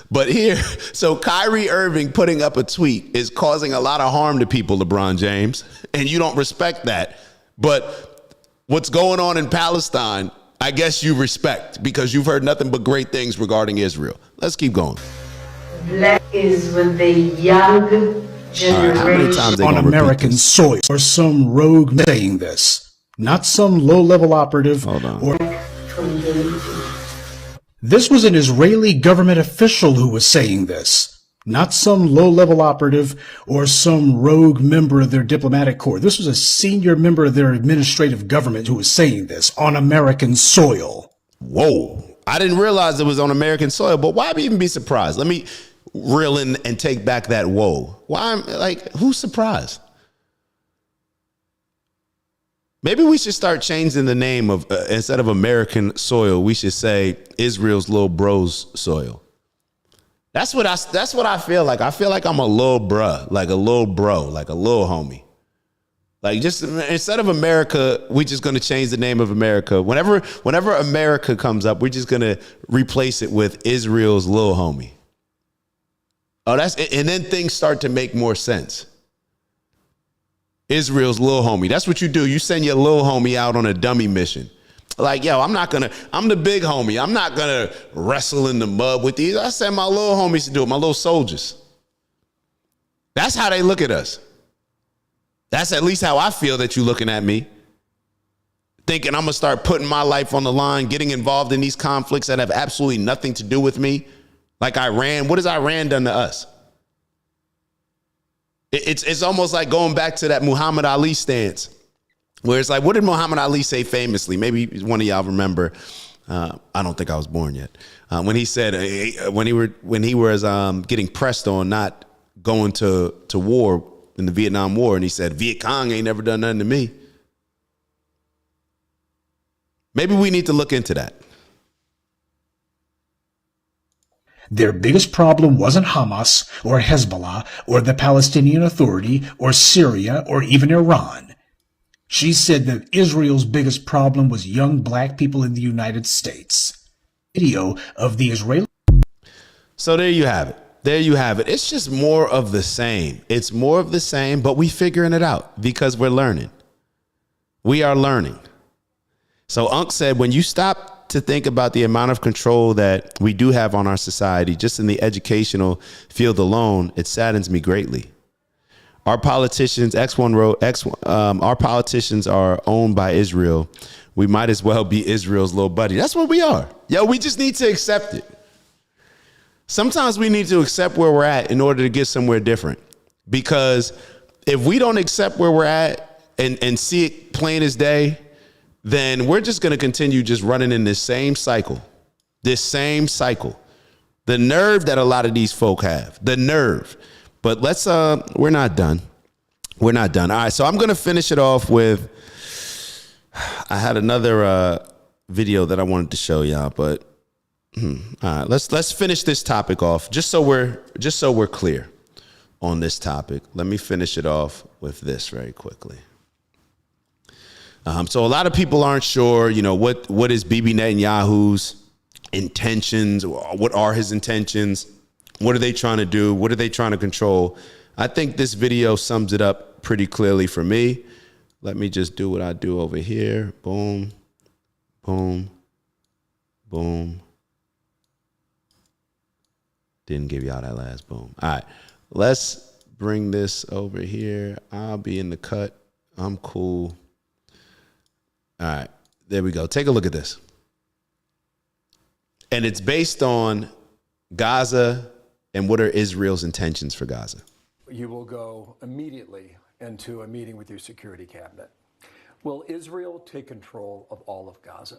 But here, so Kyrie Irving putting up a tweet is causing a lot of harm to people, LeBron James, and you don't respect that. But what's going on in Palestine, I guess you respect because you've heard nothing but great things regarding Israel. Let's keep going. Black is with the young generation on American soil, or some rogue saying this, not some low-level operative. Or this was an Israeli government official who was saying this, not some low-level operative or some rogue member of their diplomatic corps. This was a senior member of their administrative government who was saying this on American soil. Whoa, I didn't realize it was on American soil, but why even be surprised? Let me reel in and take back that whoa. Why? Who's surprised? Maybe we should start changing the name of instead of American soil, we should say Israel's little bro's soil. That's what I feel like. I feel like I'm a little bruh, like a little bro, like a little homie. Like just instead of America, we're just going to change the name of America. Whenever America comes up, we're just going to replace it with Israel's little homie. Oh, and then things start to make more sense. Israel's little homie. That's what you do. You send your little homie out on a dummy mission. Like, yo, I'm the big homie. I'm not going to wrestle in the mud with these. I send my little homies to do it, my little soldiers. That's how they look at us. That's at least how I feel that you're looking at me. Thinking I'm going to start putting my life on the line, getting involved in these conflicts that have absolutely nothing to do with me. Like Iran, what has Iran done to us? It's almost like going back to that Muhammad Ali stance, where it's like, what did Muhammad Ali say famously? Maybe one of y'all remember. I don't think I was born yet. When he said when he was getting pressed on not going to war in the Vietnam War, and he said, Viet Cong ain't never done nothing to me. Maybe we need to look into that. Their biggest problem wasn't Hamas or Hezbollah or the Palestinian Authority or Syria or even Iran. She said that Israel's biggest problem was young black people in the United States. Video of the Israeli So there you have it. There you have it. It's just more of the same. It's more of the same, but we figuring it out because we're learning. We are learning. So Unc said, when you stop to think about the amount of control that we do have on our society, just in the educational field alone, it saddens me greatly. Our politicians, X1 wrote, our politicians are owned by Israel. We might as well be Israel's little buddy. That's what we are. Yo, we just need to accept it. Sometimes we need to accept where we're at in order to get somewhere different. Because if we don't accept where we're at and see it plain as day, then we're just going to continue just running in this same cycle. This same cycle. The nerve that a lot of these folk have. The nerve. But let's, we're not done. We're not done. All right, so I'm going to finish it off with, I had another video that I wanted to show y'all, but all right, let's finish this topic off just so we're clear on this topic. Let me finish it off with this very quickly. So a lot of people aren't sure, you know, what is Bibi Netanyahu's intentions? What are his intentions? What are they trying to do? What are they trying to control? I think this video sums it up pretty clearly for me. Let me just do what I do over here. Boom, boom, boom. Didn't give y'all that last boom. All right, let's bring this over here. I'll be in the cut. I'm cool. All right, there we go. Take a look at this. And it's based on Gaza and what are Israel's intentions for Gaza. You will go immediately into a meeting with your security cabinet. Will Israel take control of all of Gaza?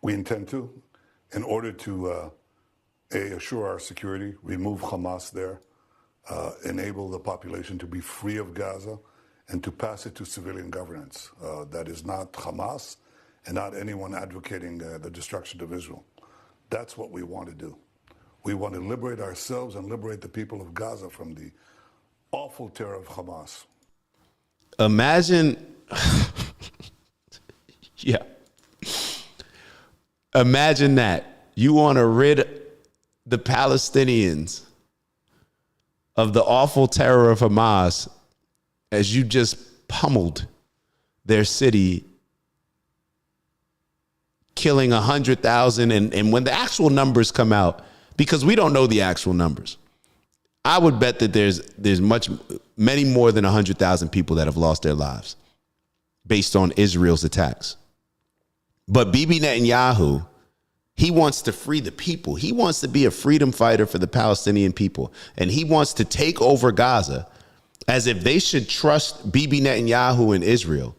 We intend to, in order to assure our security, remove Hamas there, enable the population to be free of Gaza, and to pass it to civilian governance. That is not Hamas and not anyone advocating the destruction of Israel. That's what we want to do. We want to liberate ourselves and liberate the people of Gaza from the awful terror of Hamas. Imagine, yeah. Imagine that. You want to rid the Palestinians of the awful terror of Hamas as you just pummeled their city, killing 100,000. And when the actual numbers come out, because we don't know the actual numbers, I would bet that there's many more than 100,000 people that have lost their lives based on Israel's attacks. But Bibi Netanyahu, he wants to free the people. He wants to be a freedom fighter for the Palestinian people. And he wants to take over Gaza as if they should trust Bibi Netanyahu and Israel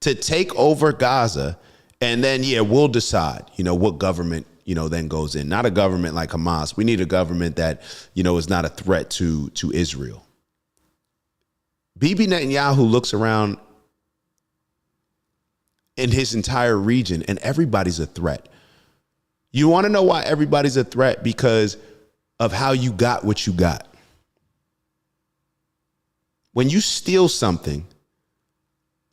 to take over Gaza. And then, yeah, we'll decide, you know, what government, you know, then goes in. Not a government like Hamas. We need a government that, you know, is not a threat to Israel. Bibi Netanyahu looks around in his entire region and everybody's a threat. You want to know why everybody's a threat? Because of how you got what you got. When you steal something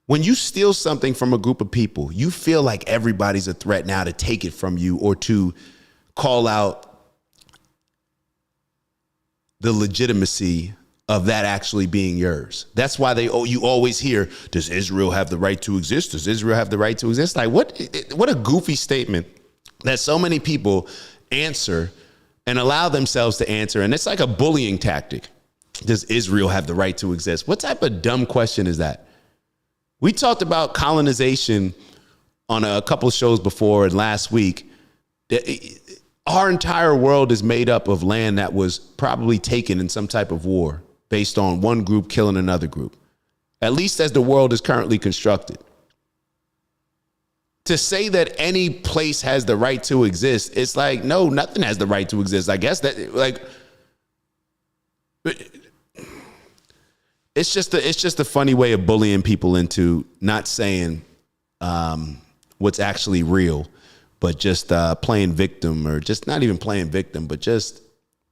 from a group of people, you feel like everybody's a threat now to take it from you or to call out the legitimacy of that actually being yours. That's why you always hear, does Israel have the right to exist? Does Israel have the right to exist? Like, what a goofy statement that so many people answer and allow themselves to answer. And it's like a bullying tactic. Does Israel have the right to exist? What type of dumb question is that? We talked about colonization on a couple of shows before and last week. Our entire world is made up of land that was probably taken in some type of war based on one group killing another group, at least as the world is currently constructed. To say that any place has the right to exist, it's like, no, nothing has the right to exist. I guess that, like, it's just a funny way of bullying people into not saying what's actually real, but just playing victim, or just not even playing victim, but just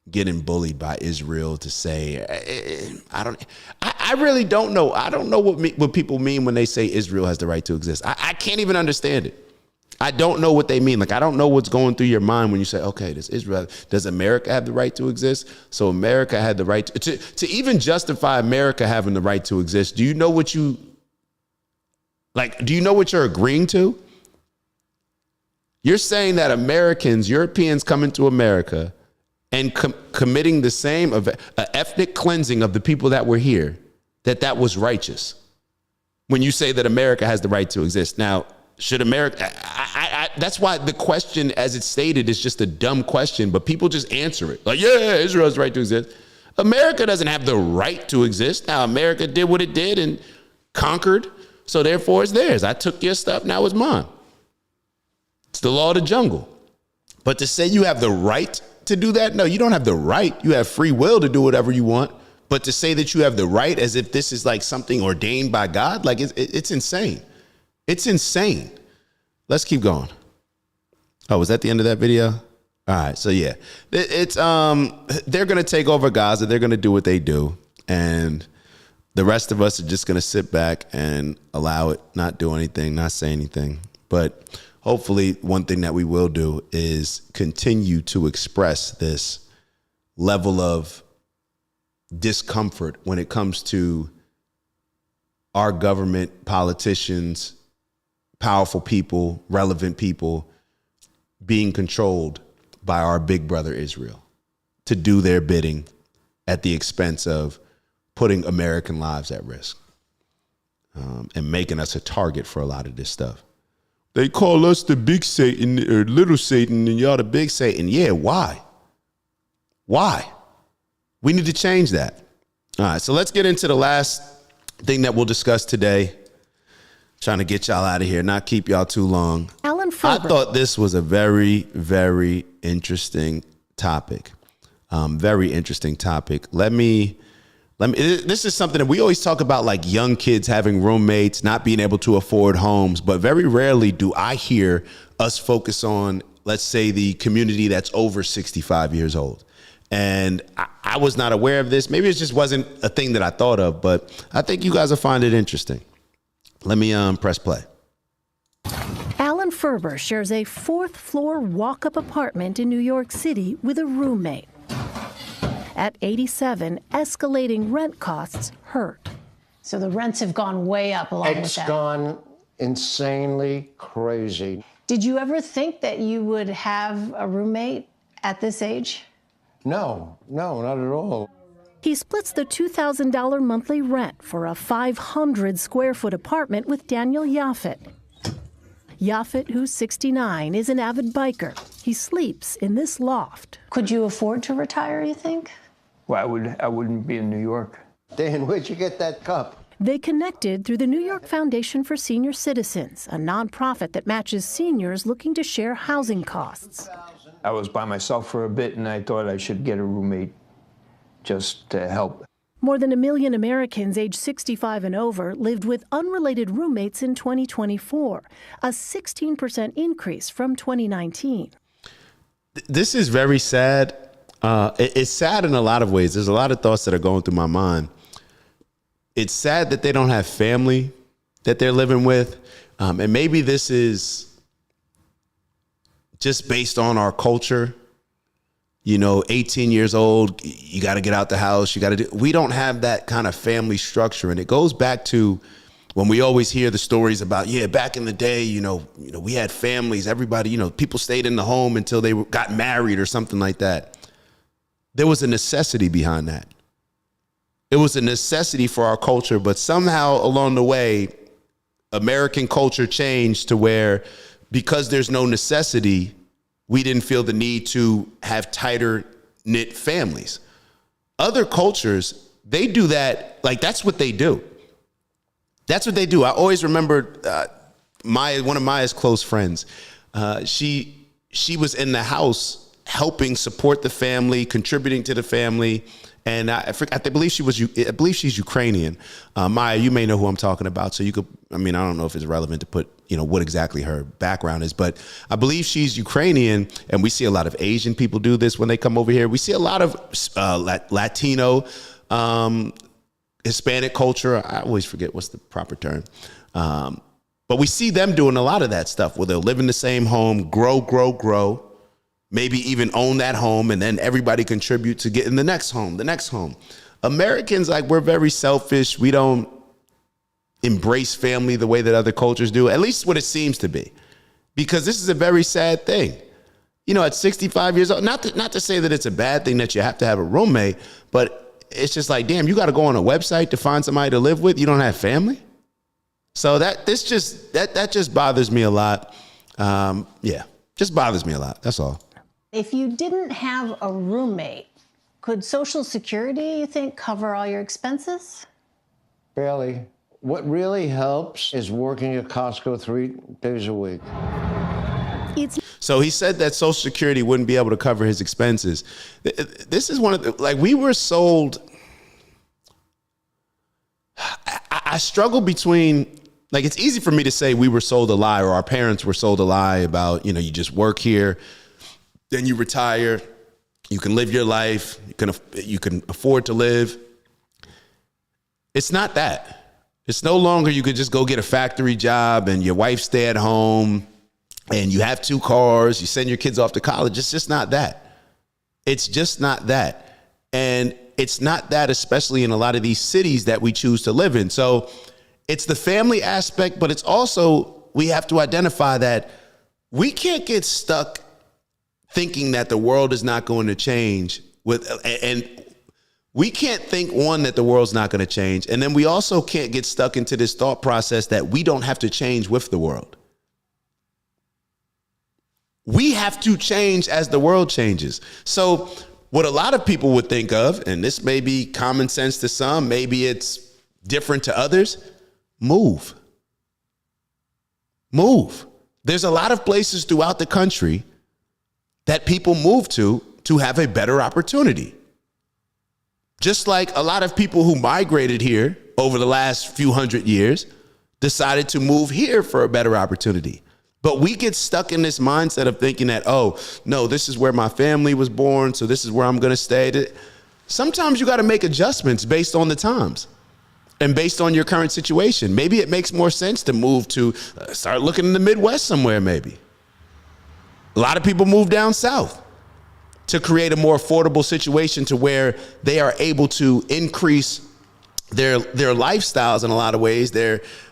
getting bullied by Israel to say, I really don't know. I don't know what people mean when they say Israel has the right to exist. I can't even understand it. I don't know what they mean. Like, I don't know what's going through your mind when you say, okay, does America have the right to exist? So America had the right to even justify America having the right to exist. Do you know what you're agreeing to? You're saying that Europeans coming to America and committing the same ethnic cleansing of the people that were here, that was righteous. When you say that America has the right to exist. Now, should America, that's why the question as it's stated is just a dumb question, but people just answer it. Like, yeah, Israel has the right to exist. America doesn't have the right to exist. Now, America did what it did and conquered, so therefore it's theirs. I took your stuff, now it's mine. It's the law of the jungle. But to say you have the right to do that, no, you don't have the right. You have free will to do whatever you want. But to say that you have the right as if this is like something ordained by God, like it's insane. It's insane. Let's keep going. Oh, was that the end of that video? All right. So yeah, it's they're going to take over Gaza. They're going to do what they do. And the rest of us are just going to sit back and allow it, not do anything, not say anything. But hopefully one thing that we will do is continue to express this level of discomfort when it comes to our government, politicians, powerful people, relevant people being controlled by our big brother Israel to do their bidding at the expense of putting American lives at risk and making us a target for a lot of this stuff. They call us the big Satan or little Satan and y'all the big Satan. Yeah, why? Why? We need to change that. All right, so let's get into the last thing that we'll discuss today. Trying to get y'all out of here, not keep y'all too long. Alan Ferber. I thought this was a very, very interesting topic. Very interesting topic. Let me. This is something that we always talk about, like young kids having roommates, not being able to afford homes, but very rarely do I hear us focus on, let's say, the community that's over 65 years old. And I was not aware of this. Maybe it just wasn't a thing that I thought of, but I think you guys will find it interesting. Let me press play. Alan Ferber shares a fourth-floor walk-up apartment in New York City with a roommate. At 87, escalating rent costs hurt. So the rents have gone way up along with that. It's gone insanely crazy. Did you ever think that you would have a roommate at this age? No, not at all. He splits the $2,000 monthly rent for a 500-square-foot apartment with Daniel Yaffet. Yaffet, who's 69, is an avid biker. He sleeps in this loft. Could you afford to retire, you think? Well, I wouldn't be in New York. Dan, where'd you get that cup? They connected through the New York Foundation for Senior Citizens, a nonprofit that matches seniors looking to share housing costs. I was by myself for a bit, and I thought I should get a roommate just to help. More than 1 million Americans aged 65 and over lived with unrelated roommates in 2024, a 16% increase from 2019. This is very sad. It's sad in a lot of ways. There's a lot of thoughts that are going through my mind. It's sad that they don't have family that they're living with. And maybe this is just based on our culture. 18 years old, you got to get out the house. We don't have that kind of family structure. And it goes back to when we always hear the stories about, back in the day, we had families, everybody, people stayed in the home until they got married or something like that. There was a necessity behind that. It was a necessity for our culture, but somehow along the way, American culture changed to where, because there's no necessity, we didn't feel the need to have tighter knit families. Other cultures, they do that. Like, that's what they do. That's what they do. I always remember one of Maya's close friends. She was in the house helping support the family, contributing to the family. And I believe she's Ukrainian. Maya, you may know who I'm talking about. So you could, I don't know if it's relevant to put, what exactly her background is, but I believe she's Ukrainian, and we see a lot of Asian people do this when they come over here. We see a lot of Latino, Hispanic culture. I always forget what's the proper term. But we see them doing a lot of that stuff where they'll live in the same home, grow, maybe even own that home, and then everybody contribute to get in the next home. Americans, like, we're very selfish. We don't embrace family the way that other cultures do, at least what it seems to be, because this is a very sad thing. You know, at 65 years old, not to say that it's a bad thing that you have to have a roommate, but it's just like, damn, you got to go on a website to find somebody to live with. You don't have family. So that just bothers me a lot. Just bothers me a lot. That's all. If you didn't have a roommate, could Social Security, you think, cover all your expenses? Barely. What really helps is working at Costco 3 days a week. So he said that Social Security wouldn't be able to cover his expenses. This is one of the, like, we were sold. I struggle between, like, it's easy for me to say we were sold a lie, or our parents were sold a lie about, you know, you just work here, then you retire, you can live your life, you can afford to live. It's not that. It's no longer you could just go get a factory job and your wife stay at home and you have 2 cars, you send your kids off to college. It's just not that. It's just not that. And it's not that, especially in a lot of these cities that we choose to live in. So it's the family aspect, but it's also, we have to identify that we can't get stuck thinking that the world is not going to change and we can't think, one, that the world's not going to change. And then we also can't get stuck into this thought process that we don't have to change with the world. We have to change as the world changes. So what a lot of people would think of, and this may be common sense to some, maybe it's different to others, move. There's a lot of places throughout the country that people move to have a better opportunity. Just like a lot of people who migrated here over the last few hundred years decided to move here for a better opportunity. But we get stuck in this mindset of thinking that, oh, no, this is where my family was born, so this is where I'm going to stay. Sometimes you got to make adjustments based on the times and based on your current situation. Maybe it makes more sense to move to start looking in the Midwest somewhere, maybe. A lot of people move down south to create a more affordable situation to where they are able to increase their lifestyles in a lot of ways.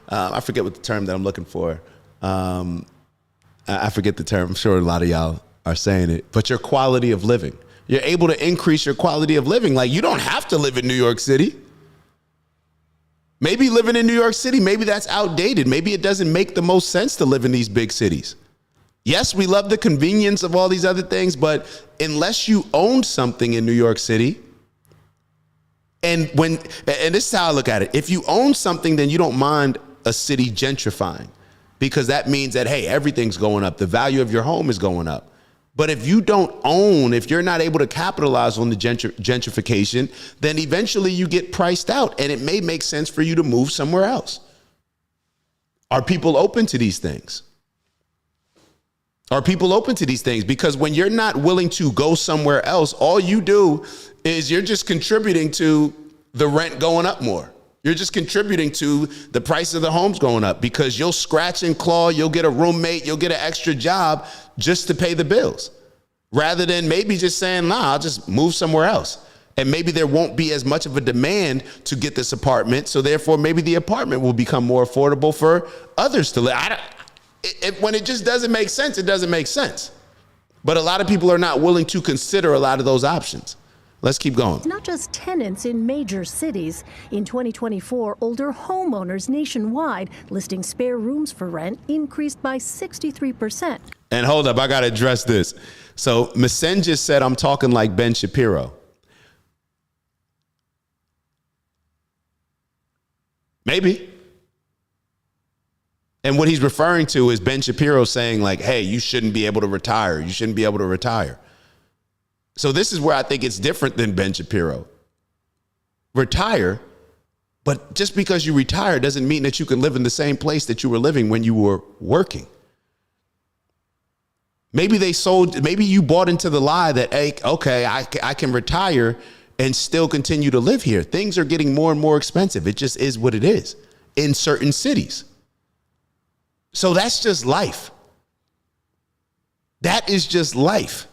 I forget what the term that I'm looking for. I forget the term. I'm sure a lot of y'all are saying it, but your quality of living. You're able to increase your quality of living. Like, you don't have to live in New York City. Maybe living in New York City, maybe that's outdated. Maybe it doesn't make the most sense to live in these big cities. Yes, we love the convenience of all these other things, but unless you own something in New York City, and this is how I look at it. If you own something, then you don't mind a city gentrifying, because that means that, hey, everything's going up. The value of your home is going up. But if you don't own, if you're not able to capitalize on the gentrification, then eventually you get priced out, and it may make sense for you to move somewhere else. Are people open to these things? Are people open to these things? Because when you're not willing to go somewhere else, all you do is you're just contributing to the rent going up more. You're just contributing to the price of the homes going up, because you'll scratch and claw, you'll get a roommate, you'll get an extra job just to pay the bills, rather than maybe just saying, nah, I'll just move somewhere else. And maybe there won't be as much of a demand to get this apartment. So therefore, maybe the apartment will become more affordable for others to live. When it just doesn't make sense, it doesn't make sense. But a lot of people are not willing to consider a lot of those options. Let's keep going. It's not just tenants in major cities. In 2024, older homeowners nationwide listing spare rooms for rent increased by 63%. And hold up, I got to address this. So Masen just said I'm talking like Ben Shapiro. Maybe. And what he's referring to is Ben Shapiro saying, like, hey, you shouldn't be able to retire. You shouldn't be able to retire. So this is where I think it's different than Ben Shapiro. Retire, but just because you retire doesn't mean that you can live in the same place that you were living when you were working. Maybe maybe you bought into the lie that, hey, okay, I can retire and still continue to live here. Things are getting more and more expensive. It just is what it is in certain cities. So that's just life. That is just life.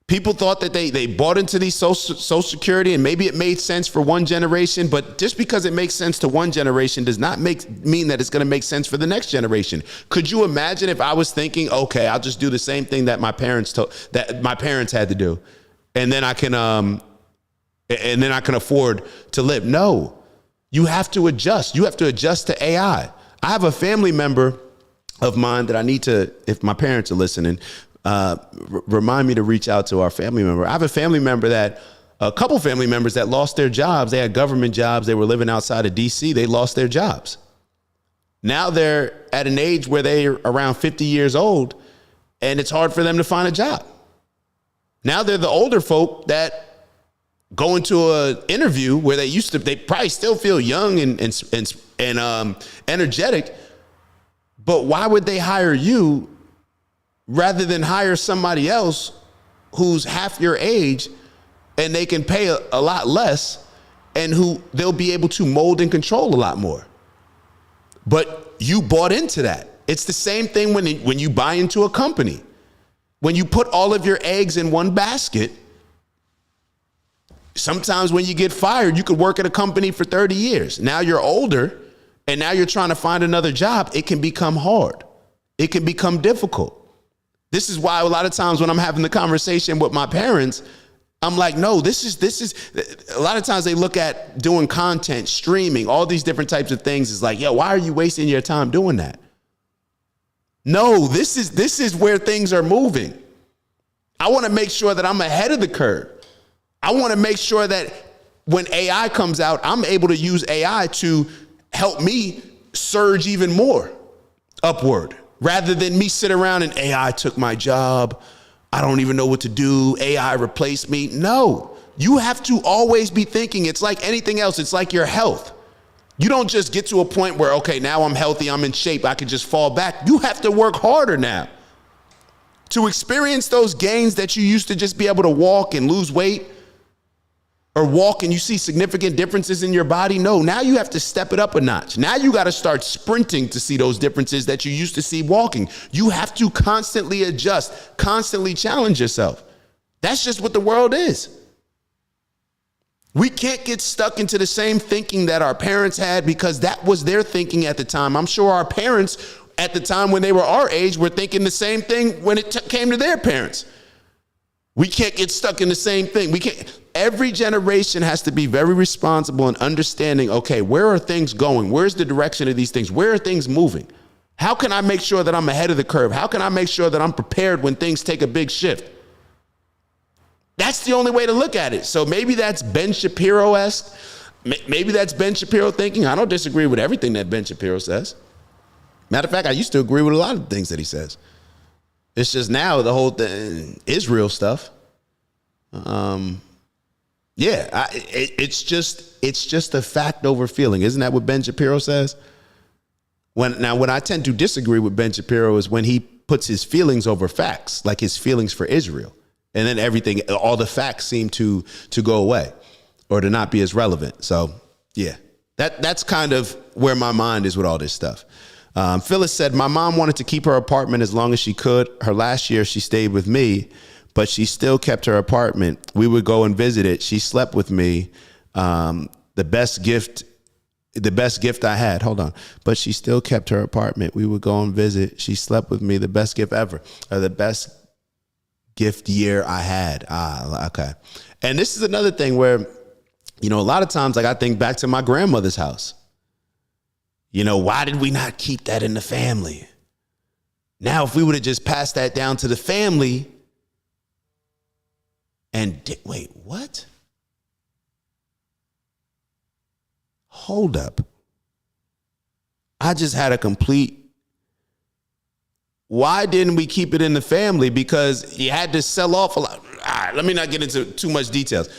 People thought that they bought into these social security, and maybe it made sense for one generation, but just because it makes sense to one generation does not mean that it's going to make sense for the next generation. Could you imagine if I was thinking, okay, I'll just do the same thing that my parents had to do, and then I can afford to live? No, you have to adjust. You have to adjust to AI. I have a family member of mine that I need to, if my parents are listening, remind me to reach out to our family member. I have a couple family members that lost their jobs. They had government jobs. They were living outside of DC. They lost their jobs. Now they're at an age where they're around 50 years old, and it's hard for them to find a job. Now they're the older folk that go into an interview where they probably still feel young and energetic, but why would they hire you rather than hire somebody else who's half your age and they can pay a lot less and who they'll be able to mold and control a lot more? But you bought into that. It's the same thing when you buy into a company. When you put all of your eggs in one basket, sometimes when you get fired, you could work at a company for 30 years. Now you're older and now you're trying to find another job. It can become hard. It can become difficult. This is why a lot of times when I'm having the conversation with my parents, I'm like, no, this is a lot of times they look at doing content, streaming, all these different types of things. It's like, yo, why are you wasting your time doing that? No, this is where things are moving. I want to make sure that I'm ahead of the curve. I want to make sure that when AI comes out, I'm able to use AI to help me surge even more upward. Rather than me sit around and AI took my job, I don't even know what to do, AI replaced me. No, you have to always be thinking. It's like anything else. It's like your health. You don't just get to a point where, okay, now I'm healthy, I'm in shape, I can just fall back. You have to work harder now to experience those gains that you used to just be able to walk and lose weight, or walk and you see significant differences in your body. No, now you have to step it up a notch. Now you got to start sprinting to see those differences that you used to see walking. You have to constantly adjust, constantly challenge yourself. That's just what the world is. We can't get stuck into the same thinking that our parents had, because that was their thinking at the time. I'm sure our parents at the time when they were our age were thinking the same thing when it came to their parents. We can't get stuck in the same thing. We can't. Every generation has to be very responsible in understanding, okay, where are things going? Where's the direction of these things? Where are things moving? How can I make sure that I'm ahead of the curve? How can I make sure that I'm prepared when things take a big shift? That's the only way to look at it. So maybe that's Ben Shapiro-esque. Maybe that's Ben Shapiro thinking. I don't disagree with everything that Ben Shapiro says. Matter of fact, I used to agree with a lot of the things that he says. It's just now the whole thing, Israel stuff. It's just a fact over feeling. Isn't that what Ben Shapiro says? When I tend to disagree with Ben Shapiro is when he puts his feelings over facts, like his feelings for Israel. And then all the facts seem to go away or to not be as relevant. So yeah, that's kind of where my mind is with all this stuff. Phyllis said, my mom wanted to keep her apartment as long as she could. Her last year she stayed with me, but she still kept her apartment. We would go and visit it. She slept with me. The best gift I had. Hold on. But she still kept her apartment. We would go and visit. She slept with me. The best gift ever. Or the best gift year I had. Okay. And this is another thing where, a lot of times, like I think back to my grandmother's house. Why did we not keep that in the family? Now, if we would have just passed that down to the family wait, what? Hold up. I just had a complete. Why didn't we keep it in the family? Because you had to sell off a lot. All right, let me not get into too much details.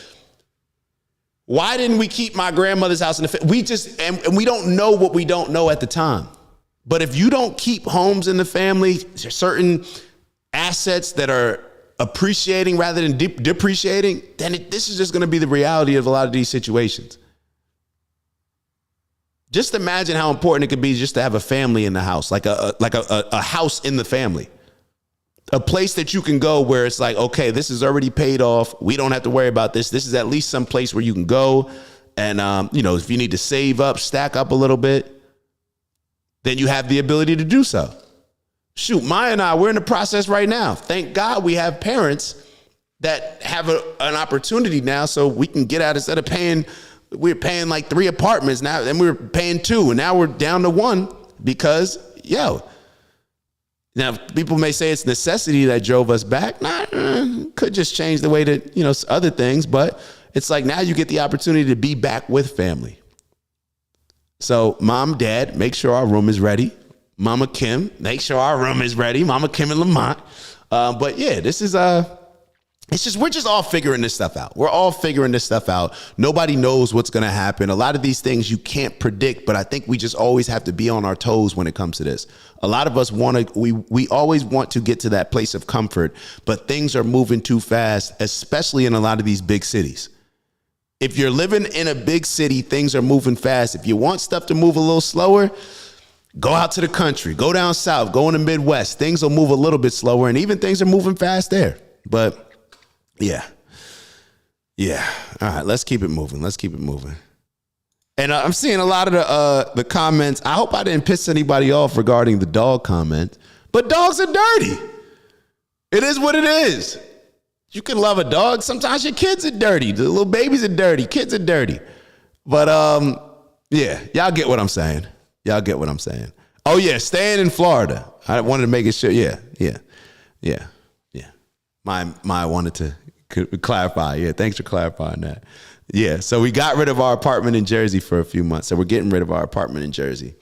Why didn't we keep my grandmother's house in the family? And we don't know what we don't know at the time. But if you don't keep homes in the family, certain assets that are appreciating rather than depreciating, then this is just going to be the reality of a lot of these situations. Just imagine how important it could be just to have a family in the house, like a house in the family. A place that you can go where it's like, okay, this is already paid off. We don't have to worry about this. This is at least some place where you can go. And, if you need to save up, stack up a little bit, then you have the ability to do so. Shoot, Maya and I, we're in the process right now. Thank God we have parents that have an opportunity now so we can get out instead of we're paying like 3 apartments now, then we're paying 2, and now we're down to 1 because, now, people may say it's necessity that drove us back. Could just change the way that, other things. But it's like now you get the opportunity to be back with family. So mom, dad, make sure our room is ready. Mama Kim, make sure our room is ready. Mama Kim and Lamont. But yeah, this is we're just all figuring this stuff out. We're all figuring this stuff out. Nobody knows what's going to happen. A lot of these things you can't predict, but I think we just always have to be on our toes when it comes to this. A lot of us we always want to get to that place of comfort, but things are moving too fast, especially in a lot of these big cities. If you're living in a big city, things are moving fast. If you want stuff to move a little slower, go out to the country, go down south, go in the Midwest. Things will move a little bit slower, and even things are moving fast there. But yeah. All right, let's keep it moving. And I'm seeing a lot of the comments. I hope I didn't piss anybody off regarding the dog comment, but dogs are dirty. It is what it is. You can love a dog. Sometimes your kids are dirty. The little babies are dirty. Kids are dirty. But y'all get what I'm saying. Oh yeah, staying in Florida. I wanted to make it sure. Yeah. My wanted to clarify. Yeah, thanks for clarifying that. Yeah, so we got rid of our apartment in Jersey for a few months. So we're getting rid of our apartment in Jersey.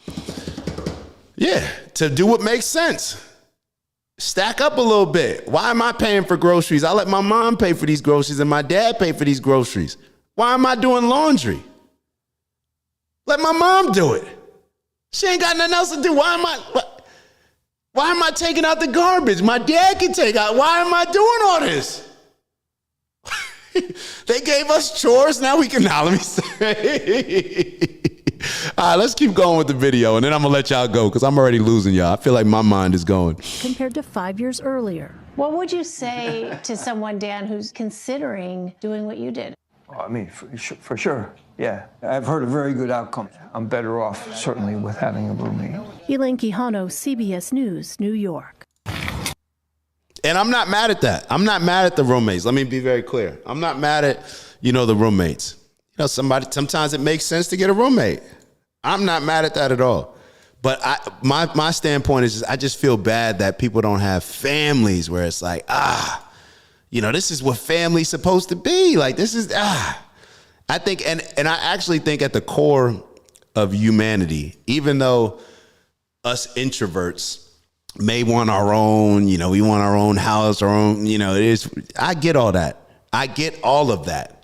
Yeah, to do what makes sense. Stack up a little bit. Why am I paying for groceries? I let my mom pay for these groceries and my dad pay for these groceries. Why am I doing laundry? Let my mom do it. She ain't got nothing else to do. Why am I taking out the garbage? My dad can take out. Why am I doing all this? They gave us chores. Now let me say. All right, let's keep going with the video, and then I'm going to let y'all go because I'm already losing y'all. I feel like my mind is going. Compared to 5 years earlier. What would you say to someone, Dan, who's considering doing what you did? I mean, for sure. Yeah, I've heard a very good outcome. I'm better off, certainly, with having a roommate. Elaine Quijano, CBS News, New York. And I'm not mad at that. I'm not mad at the roommates. Let me be very clear. I'm not mad at, the roommates. Sometimes it makes sense to get a roommate. I'm not mad at that at all. But my standpoint is I just feel bad that people don't have families where it's like, this is what family's supposed to be. Like, this is, I think, and I actually think at the core of humanity, even though us introverts may want our own, we want our own house, our own, I get all that. I get all of that.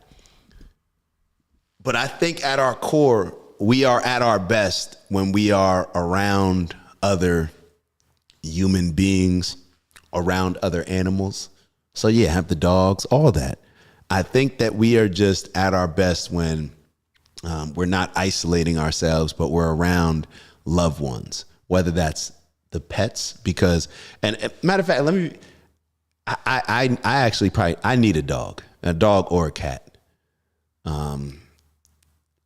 But I think at our core, we are at our best when we are around other human beings, around other animals. So yeah, have the dogs, all that. I think that we are just at our best when we're not isolating ourselves, but we're around loved ones, whether that's the pets, because, and matter of fact, I actually I need a dog or a cat.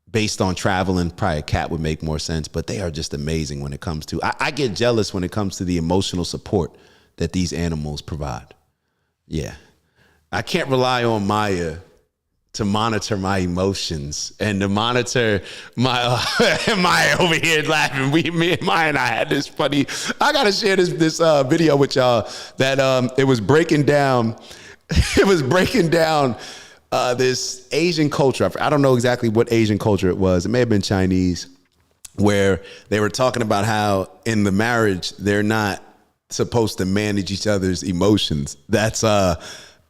Based on traveling, probably a cat would make more sense, but they are just amazing when it comes to, I get jealous when it comes to the emotional support that these animals provide. Yeah. I can't rely on Maya to monitor my emotions and to monitor my Maya over here laughing. Me and Maya and I had this funny. I gotta share this video with y'all that it was breaking down. It was breaking down this Asian culture. I don't know exactly what Asian culture it was. It may have been Chinese, where they were talking about how in the marriage they're not supposed to manage each other's emotions.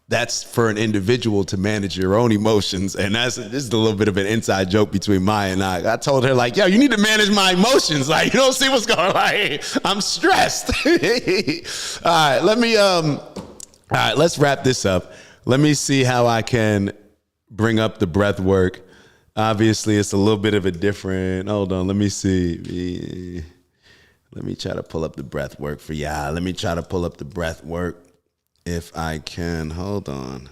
That's for an individual to manage your own emotions. And this is a little bit of an inside joke between Maya and I. I told her, like, yo, you need to manage my emotions. Like, you don't see what's going on. Like, I'm stressed. All right, let's wrap this up. Let me see how I can bring up the breath work Obviously, it's a little bit of a different. Hold on, let me see. Let me try to pull up the breath work for y'all. Let me try to pull up the breath work if I can. Hold on.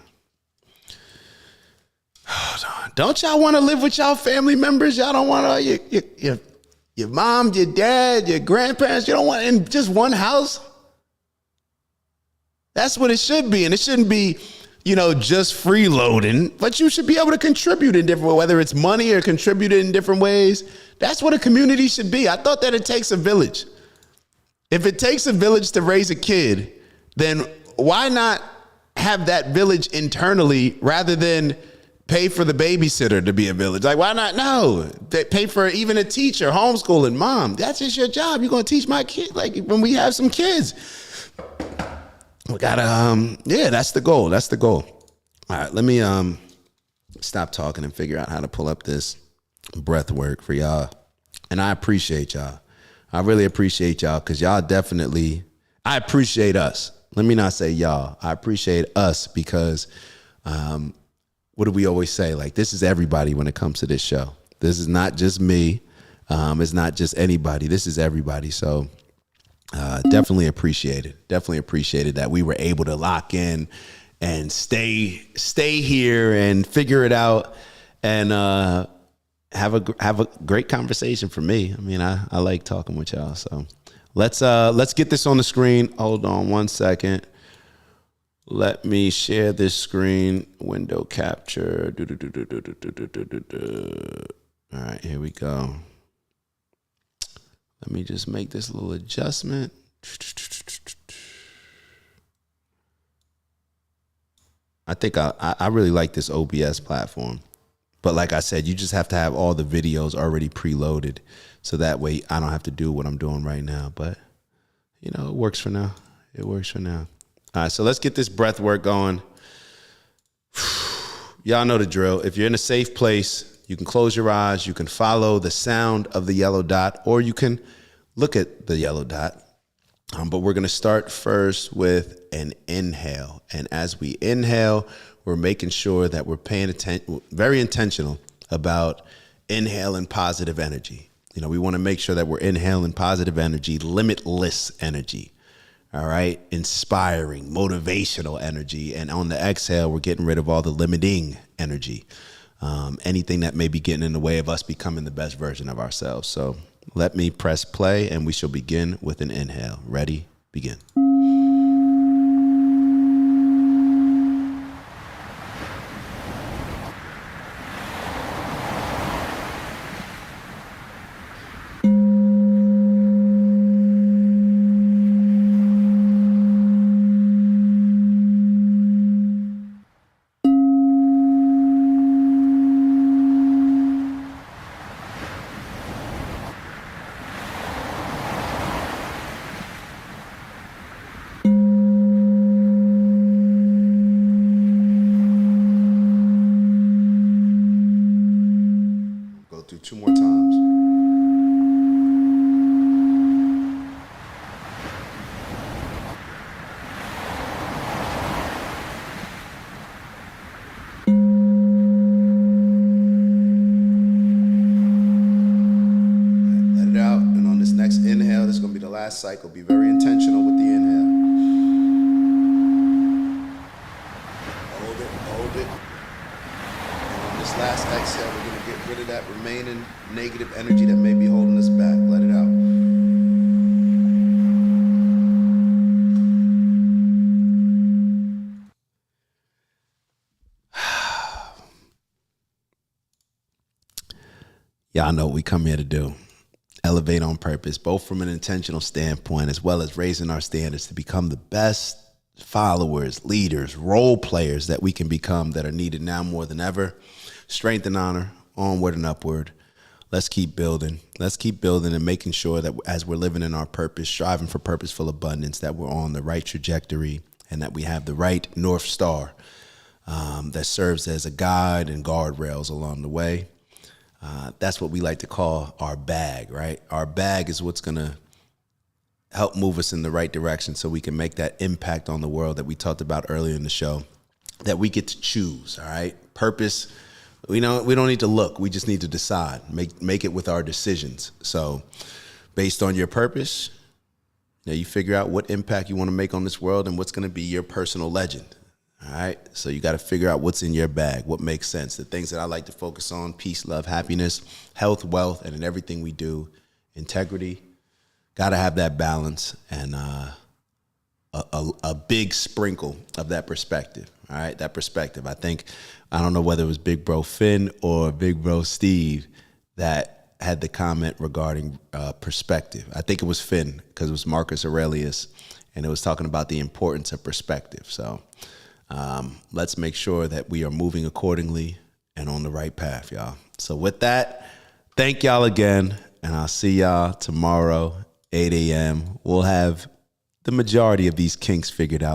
Don't y'all want to live with y'all family members? Y'all don't want to, your mom, your dad, your grandparents, you don't want in just one house? That's what it should be. And it shouldn't be, just freeloading, but you should be able to contribute in different ways, whether it's money or contribute in different ways. That's what a community should be. I thought that it takes a village. If it takes a village to raise a kid, then why not have that village internally rather than pay for the babysitter to be a village? Like, why not? No, they pay for even a teacher, homeschooling. Mom, that's just your job. You're going to teach my kid. Like when we have some kids, we gotta, that's the goal. That's the goal. All right, let me stop talking and figure out how to pull up this breath work for y'all. And I appreciate y'all. I really appreciate y'all because y'all definitely, I appreciate us. Let me not say y'all. I appreciate us because what do we always say? Like, this is everybody when it comes to this show. This is not just me. It's not just anybody. This is everybody. So definitely appreciated. Definitely appreciated that we were able to lock in and stay here and figure it out and have a great conversation for me. I mean, I like talking with y'all. So let's get this on the screen. Hold on one second. Let me share this screen. Window capture. All right, here we go. Let me just make this little adjustment. I think I really like this OBS platform. But like I said, you just have to have all the videos already preloaded. So that way I don't have to do what I'm doing right now. But, it works for now. It works for now. All right, so let's get this breath work going. Y'all know the drill. If you're in a safe place, you can close your eyes. You can follow the sound of the yellow dot, or you can look at the yellow dot. But we're going to start first with an inhale. And as we inhale, we're making sure that we're paying attention, very intentional about inhaling positive energy. We want to make sure that we're inhaling positive energy, limitless energy. All right. Inspiring, motivational energy. And on the exhale, we're getting rid of all the limiting energy. Anything that may be getting in the way of us becoming the best version of ourselves. So let me press play and we shall begin with an inhale. Ready? Begin. Two more times. Let it out. And on this next inhale, this is going to be the last cycle. Be very intentional with the inhale. Hold it. And on this last exhale, we're going to get rid of that remaining negative energy that may be holding us back. Let it out. Y'all know what we come here to do. Elevate on purpose, both from an intentional standpoint as well as raising our standards to become the best followers, leaders, role players that we can become that are needed now more than ever. Strength and honor, onward and upward. Let's keep building. Let's keep building and making sure that as we're living in our purpose, striving for purposeful abundance, that we're on the right trajectory and that we have the right North Star that serves as a guide and guardrails along the way. That's what we like to call our bag, right? Our bag is what's going to help move us in the right direction so we can make that impact on the world that we talked about earlier in the show, that we get to choose, all right? Purpose We don't need to look. We just need to decide. Make it with our decisions. So based on your purpose, you figure out what impact you want to make on this world and what's going to be your personal legend. All right. So you got to figure out what's in your bag, what makes sense. The things that I like to focus on: peace, love, happiness, health, wealth, and in everything we do, integrity. Got to have that balance and a big sprinkle of that perspective. All right. That perspective. I don't know whether it was Big Bro Finn or Big Bro Steve that had the comment regarding perspective. I think it was Finn because it was Marcus Aurelius, and it was talking about the importance of perspective. So let's make sure that we are moving accordingly and on the right path, y'all. So with that, thank y'all again, and I'll see y'all tomorrow, 8 a.m. We'll have the majority of these kinks figured out.